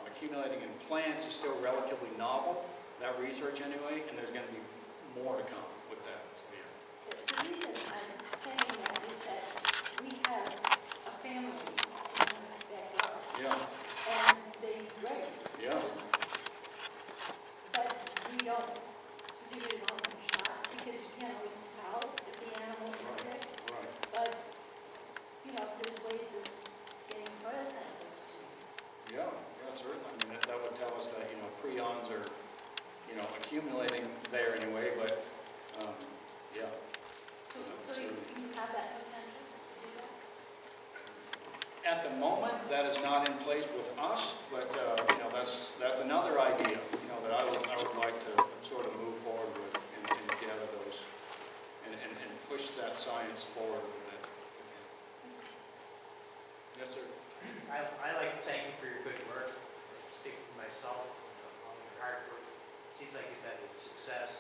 accumulating in plants is still relatively novel. That research anyway, and there's going to be more to come with that. So, The reason I'm saying that is that we have a family in the backyard, and they raise, but we don't particularly want them shot because you can't always tell if the animal is sick. Right. But there's ways of getting soil samples too. Yeah, certainly. That would tell us that prions are accumulating there anyway, but So you have that potential to do that? At the moment, that is not in place with us, but that's another idea that I would like to sort of move forward with and gather those and push that science forward a little bit. Yes, sir. I like to thank you for your good work. Speaking for myself, all your hard work. Seems like you've had a success.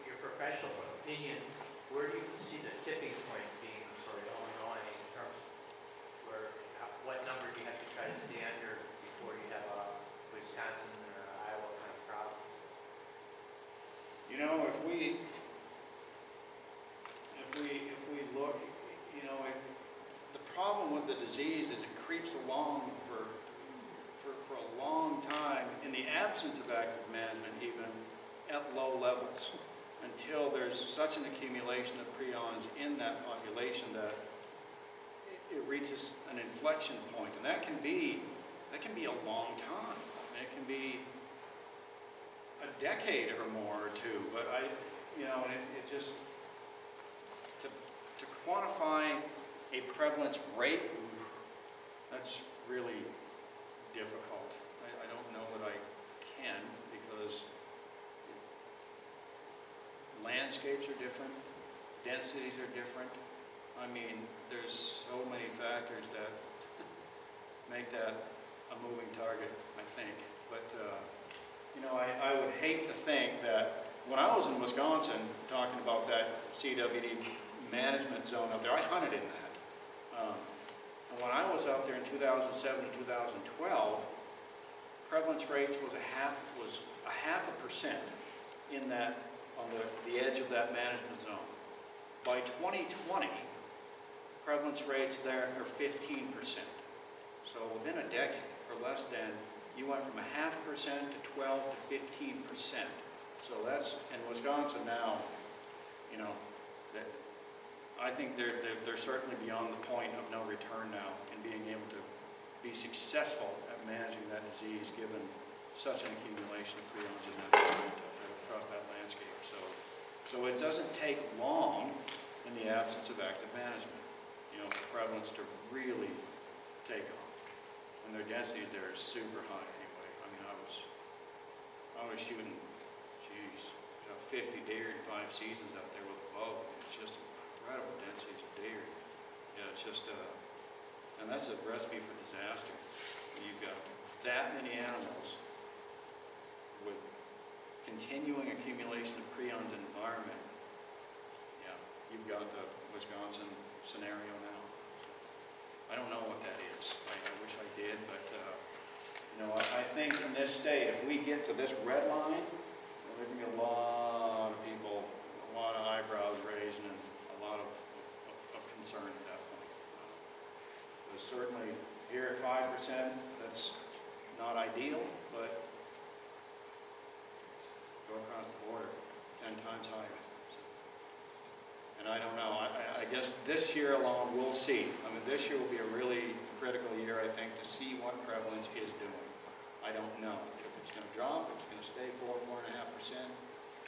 Your professional opinion where do you see the tipping point being for Illinois in terms of what number do you have to try to stay under before you have a Wisconsin or Iowa kind of problem? You know, if we look, you know, the problem with the disease is it creeps along for a long time in the absence of active management, even at low levels, until there's such an accumulation of prions in that population that it reaches an inflection point, and that can be a long time. It can be a decade or more or two, but it just to quantify a prevalence rate, that's really difficult. I don't know that I can, because landscapes are different, densities are different. I mean, there's so many factors that make that a moving target, I think. But, I would hate to think that when I was in Wisconsin talking about that CWD management zone up there, I hunted in that. And when I was out there in 2007 to 2012, prevalence rate was a half a percent in that, on the edge of that management zone. By 2020, prevalence rates there are 15%. So within a decade or less than, you went from a 0.5% to 12 to 15%. So that's in Wisconsin now. That I think they're certainly beyond the point of no return now in being able to be successful at managing that disease, given such an accumulation of prions in that across that landscape. So it doesn't take long in the absence of active management, for prevalence to really take off. And their density there is super high anyway. I mean, I was shooting, 50 deer in 5 seasons out there with a bow. It's just incredible densities of deer. Yeah, it's just, and that's a recipe for disaster. You've got that many animals with continuing accumulation of prions in environment. Yeah, you've got the Wisconsin scenario now. I don't know what that is. I wish I did, but I think in this state, if we get to this red line, there's going to be a lot of people, a lot of eyebrows raised, and a lot of concern at that point. But certainly here at 5%, that's not ideal, but go across the border 10 times higher. And I don't know, I guess this year alone we'll see. I mean, this year will be a really critical year, I think, to see what prevalence is doing. I don't know if it's going to drop, if it's going to stay 4.5%.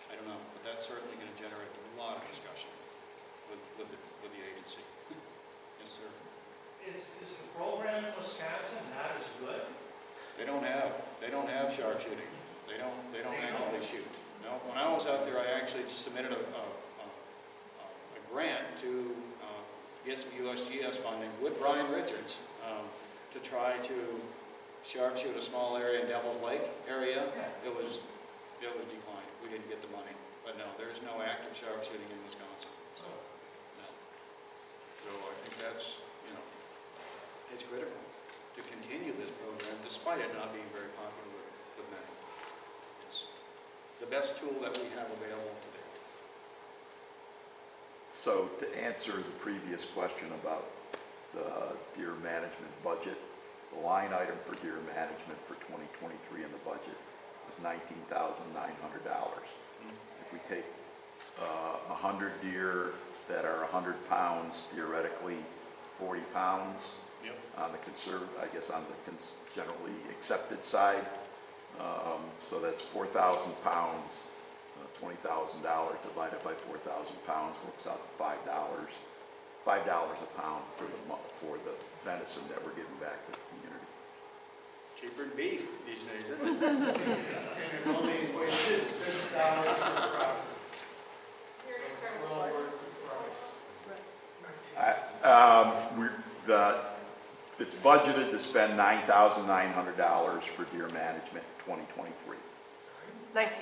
I don't know, but that's certainly going to generate a lot of discussion with the agency. Yes, sir. Is the program in Wisconsin not as good? They don't have sharpshooting. They don't actively shoot. No, when I was out there, I actually submitted a grant to get some USGS funding with Brian Richards to try to sharpshoot a small area in Devil's Lake area. It was declined. We didn't get the money. But no, there's no active sharpshooting in Wisconsin. So, no. So I think that's, it's critical to continue this program despite it not being very popular with many. It's the best tool that we have available to date. So to answer the previous question about the deer management budget, the line item for deer management for 2023 in the budget is $19,900. If we take 100 deer that are 100 pounds, theoretically 40 pounds on the on the generally accepted side, so that's 4,000 pounds. $20,000 divided by 4,000 pounds works out to $5. $5 a pound for the venison that we're giving back to the community. Cheaper than beef these days, isn't it? And it only wasted $6 per crop. It's well worth the price. It's budgeted to spend $9,900 for deer management in 2023. 19.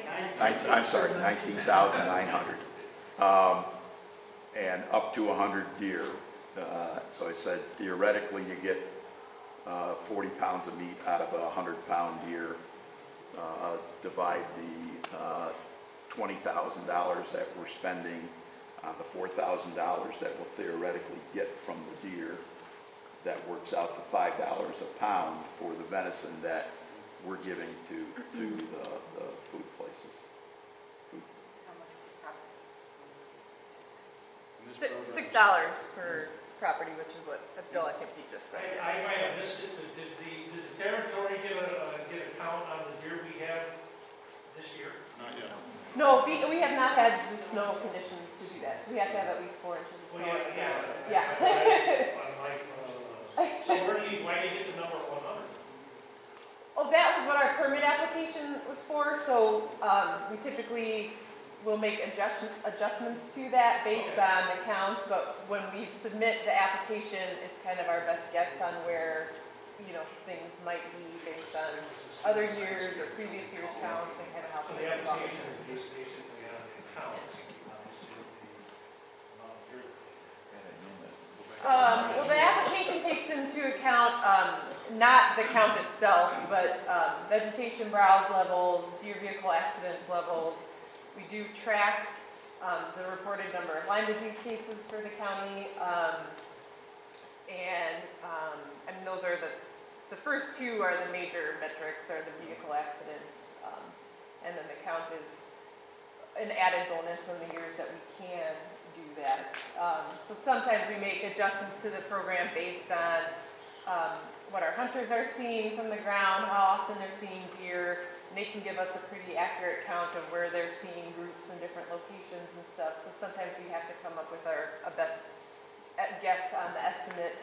I'm sorry, 19,900. and up to 100 deer. So I said theoretically you get 40 pounds of meat out of a 100-pound deer. Divide the $20,000 that we're spending on the $4,000 that we'll theoretically get from the deer. That works out to $5 a pound for the venison that we're giving to the food places. $6 per property, which is what Bill, I think you just said. I might have missed it, but did the territory get a count on the deer we have this year? Not yet. No, we have not had the snow conditions to do that. So we have to have at least 4 inches of Well, snow. yeah. So why do you get the number 100? Oh, that was what our permit application was for. So we typically will make adjustments to that based on the count. But when we submit the application, it's kind of our best guess on where, you know, things might be based on other years or previous years' counts and kind of how So things the evolve. application is just basically on the count, obviously, with the amount of deer. Well, the application takes into account not the count itself, but vegetation browse levels, deer vehicle accidents levels. We do track the reported number of Lyme disease cases for the county, and I mean those are the first two are the major metrics, are the vehicle accidents, and then the count is an added bonus in the years that we can do that. So sometimes we make adjustments to the program based on what our hunters are seeing from the ground, how often they're seeing deer, and they can give us a pretty accurate count of where they're seeing groups in different locations and stuff. So sometimes we have to come up with a best guess on the estimate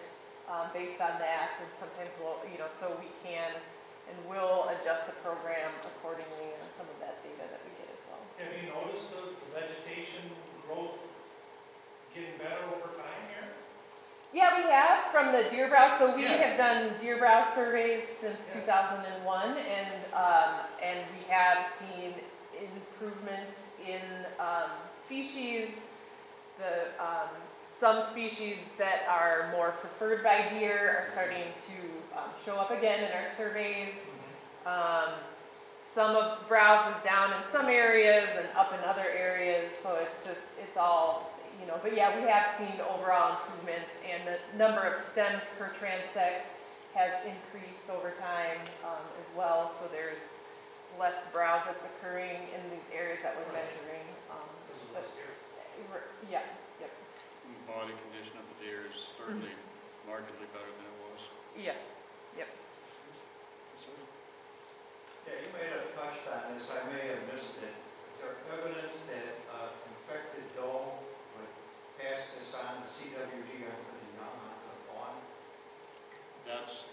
based on that, and sometimes we'll, you know, so we can and will adjust the program accordingly on some of that data that we get as well. Have you noticed the vegetation growth getting better over time here? Yeah, we have from the deer browse. So we Yeah. have done deer browse surveys since 2001, and we have seen improvements in species. The some species that are more preferred by deer are starting to show up again in our surveys. Some of browse is down in some areas and up in other areas, so it's all, you know, but yeah, we have seen overall improvements, and the number of stems per transect has increased over time as well, so there's less browse that's occurring in these areas that we're measuring. Yeah, yep. The body condition of the deer is certainly markedly better than it was. Yeah, yep. Yeah, you may have touched on this, I may have missed it. Is there evidence that infected doe would pass this on to CWD onto the young, onto the fawn? That's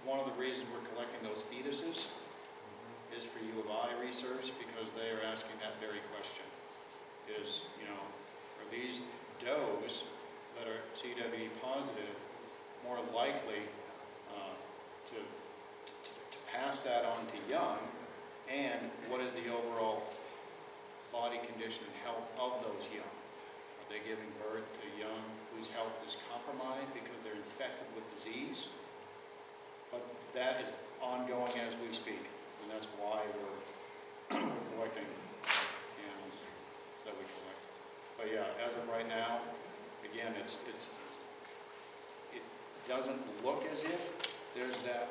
one of the reasons we're collecting those fetuses is for U of I research, because they are asking that very question. Is, you know, are these does that are CWD positive more likely to pass that on to young, and what is the overall body condition and health of those young? Are they giving birth to young whose health is compromised because they're infected with disease? But that is ongoing as we speak, and that's why we're collecting animals that we collect. But yeah, as of right now, again, it doesn't look as if there's that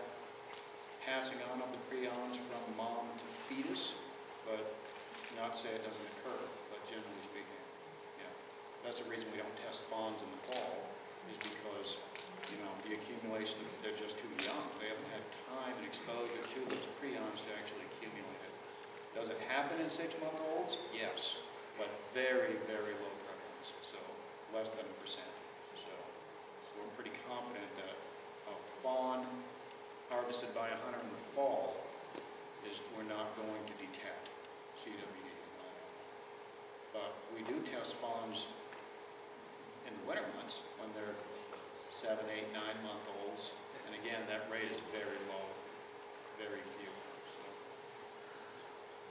passing on of the prions from mom to fetus, but not to say it doesn't occur, but generally speaking, yeah. That's the reason we don't test fawns in the fall, is because, you know, the accumulation, they're just too young. They haven't had time and exposure to those prions to actually accumulate it. Does it happen in 6-month-olds? Yes, but very, very low prevalence, so less than 1%. So we're pretty confident that a fawn harvested by a hunter in the fall we're not going to detect CWD. But we do test fawns in the winter months when they're 7, 8, 9-month-olds, and again, that rate is very low, very few. So,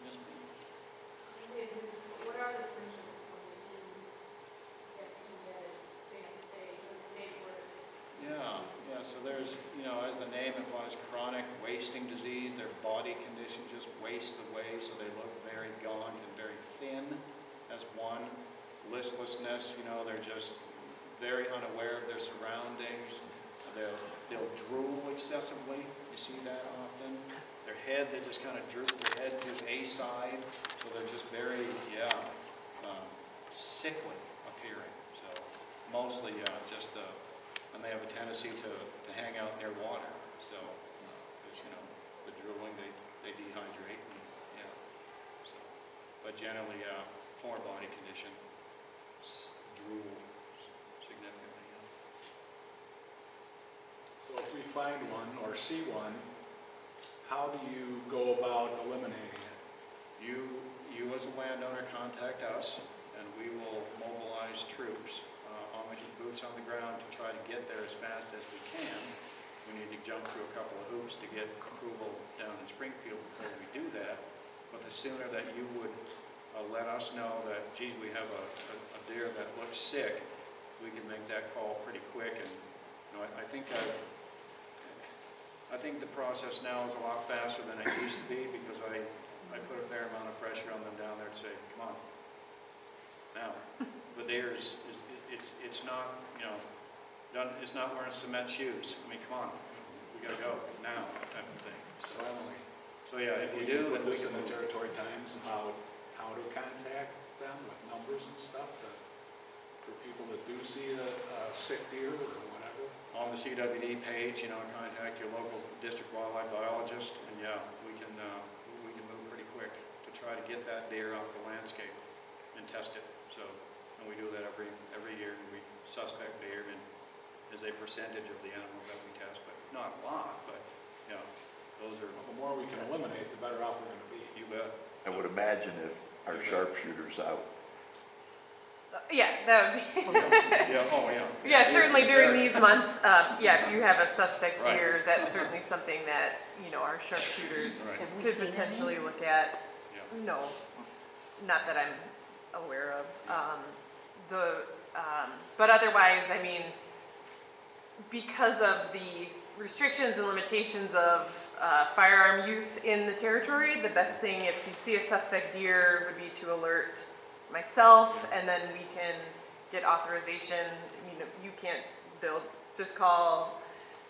yes, ma'am. What are the symptoms when you do wasting disease. Their body condition just wastes away, so they look very gaunt and very thin. That's one. Listlessness, you know, they're just very unaware of their surroundings. They'll drool excessively. You see that often. Their head, they just kind of droop their head to a side, so they're just very, sickly appearing. So mostly, just and they have a tendency to hang out near water. So, because you know, the drooling, they dehydrate. And, yeah. So, but generally, poor body condition, drool significantly. Yeah. So if we find one or see one, how do you go about eliminating it? You as a landowner contact us, and we will mobilize troops boots on the ground to try to get there as fast as we can. We need to jump through a couple of hoops to get approval down in Springfield before we do that. But the sooner that you would let us know that, geez, we have a deer that looks sick, we can make that call pretty quick. And you know, I think the process now is a lot faster than it used to be, because I put a fair amount of pressure on them down there to say, come on, now. The deer it's not, you know, it's not wearing cement shoes. I mean, come on, we gotta go now, type of thing. So Emily, So yeah, if you do, put then we this can in the Territory Times about how to contact them with numbers and stuff for people that do see a sick deer or whatever. On the CWD page, you know, contact your local district wildlife biologist, and yeah, we can move pretty quick to try to get that deer off the landscape and test it. So, and we do that every year. We suspect deer and as a percentage of the animals that we test, but not a lot. But yeah, those are. Well, the more we can eliminate, the better off we're going to be. You bet. I would imagine if our sharpshooter's out. Yeah, that would be. Yeah, oh yeah. Yeah, certainly during these months, yeah, if you have a suspect Right. deer, that's certainly something that, you know, our sharpshooters Right. could potentially look at. Yeah. No, not that I'm aware of. But otherwise, I mean, because of the restrictions and limitations of firearm use in the territory, the best thing if you see a suspect deer would be to alert myself, and then we can get authorization. You know, you can't just call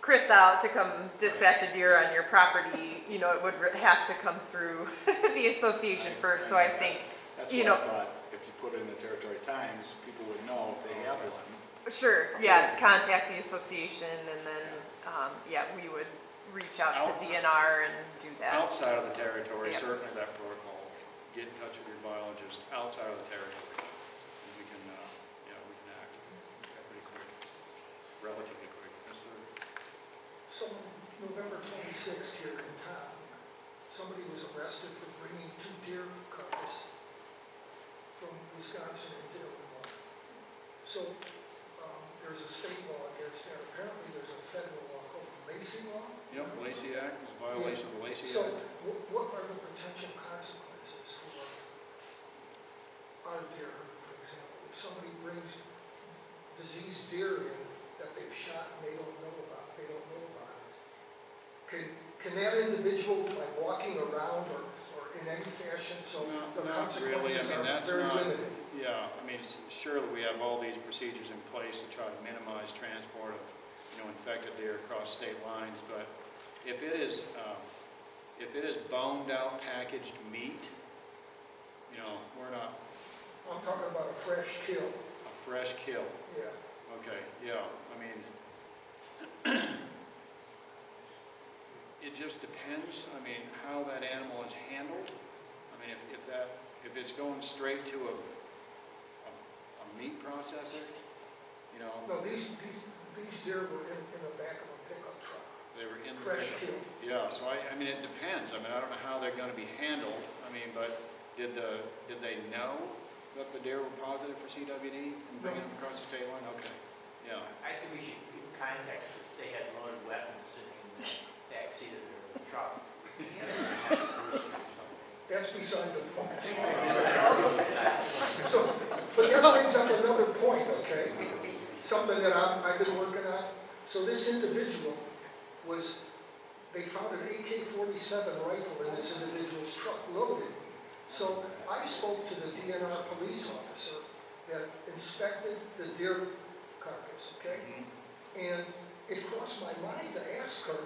Chris out to come dispatch a deer on your property. You know, it would have to come through the association first. So I think, That's you what know, I thought. If you put it in the Territory Times, people would know if they have one. sure, yeah, contact the association, and then, yeah, we would reach out to DNR and do that. Outside of the territory, Yep. certainly that protocol. Get in touch with your biologist outside of the territory. And we can, we can act pretty quick, relatively quick. Yes, sir. So November 26th here in town, somebody was arrested for bringing 2 deer cubs from Wisconsin into Illinois. So there's a state law against that. Apparently there's a federal law called the Lacey Law. Yep, Lacey Act is a violation of the Lacey So Act. what are the potential consequences for our deer, for example? If somebody brings diseased deer in that they've shot and they don't know about it, can that individual, by walking around or in any fashion, so the Not really. I consequences mean, are that's very not. limited? Yeah, I mean, surely we have all these procedures in place to try to minimize transport of, infected deer across state lines. But if it is boned out packaged meat, we're not. I'm talking about a fresh kill. A fresh kill. Yeah. Okay. Yeah. I mean, it just depends. I mean, how that animal is handled. I mean, if it's going straight to a meat processor, No, these deer were in the back of a pickup truck. They were in the Fresh pickup. kill. Yeah, so I mean, it depends. I mean, I don't know how they're going to be handled. I mean, but did they know that the deer were positive for CWD and bringing them across the state line? Okay, yeah. I think we should give context, since they had loaded weapons sitting in the backseat of their truck. That's beside the point. So, but that brings up another point, okay? Something that I've been working on. So this individual was they found an AK-47 rifle in this individual's truck loaded. So I spoke to the DNR police officer that inspected the deer carcass, okay? And it crossed my mind to ask her,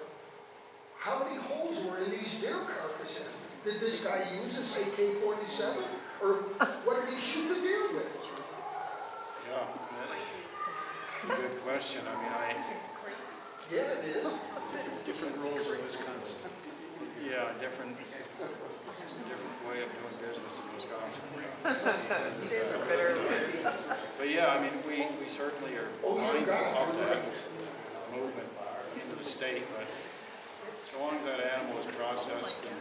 how many holes were in these deer carcasses? Did this guy use this AK-47? Or what did he shoot the deer with? Yeah, that's a good question. I mean, Yeah, it is. Different rules in Wisconsin. yeah, different way of doing business in Wisconsin. But yeah, I mean, we certainly are mindful of that movement into the state, but so long as that animal is processed and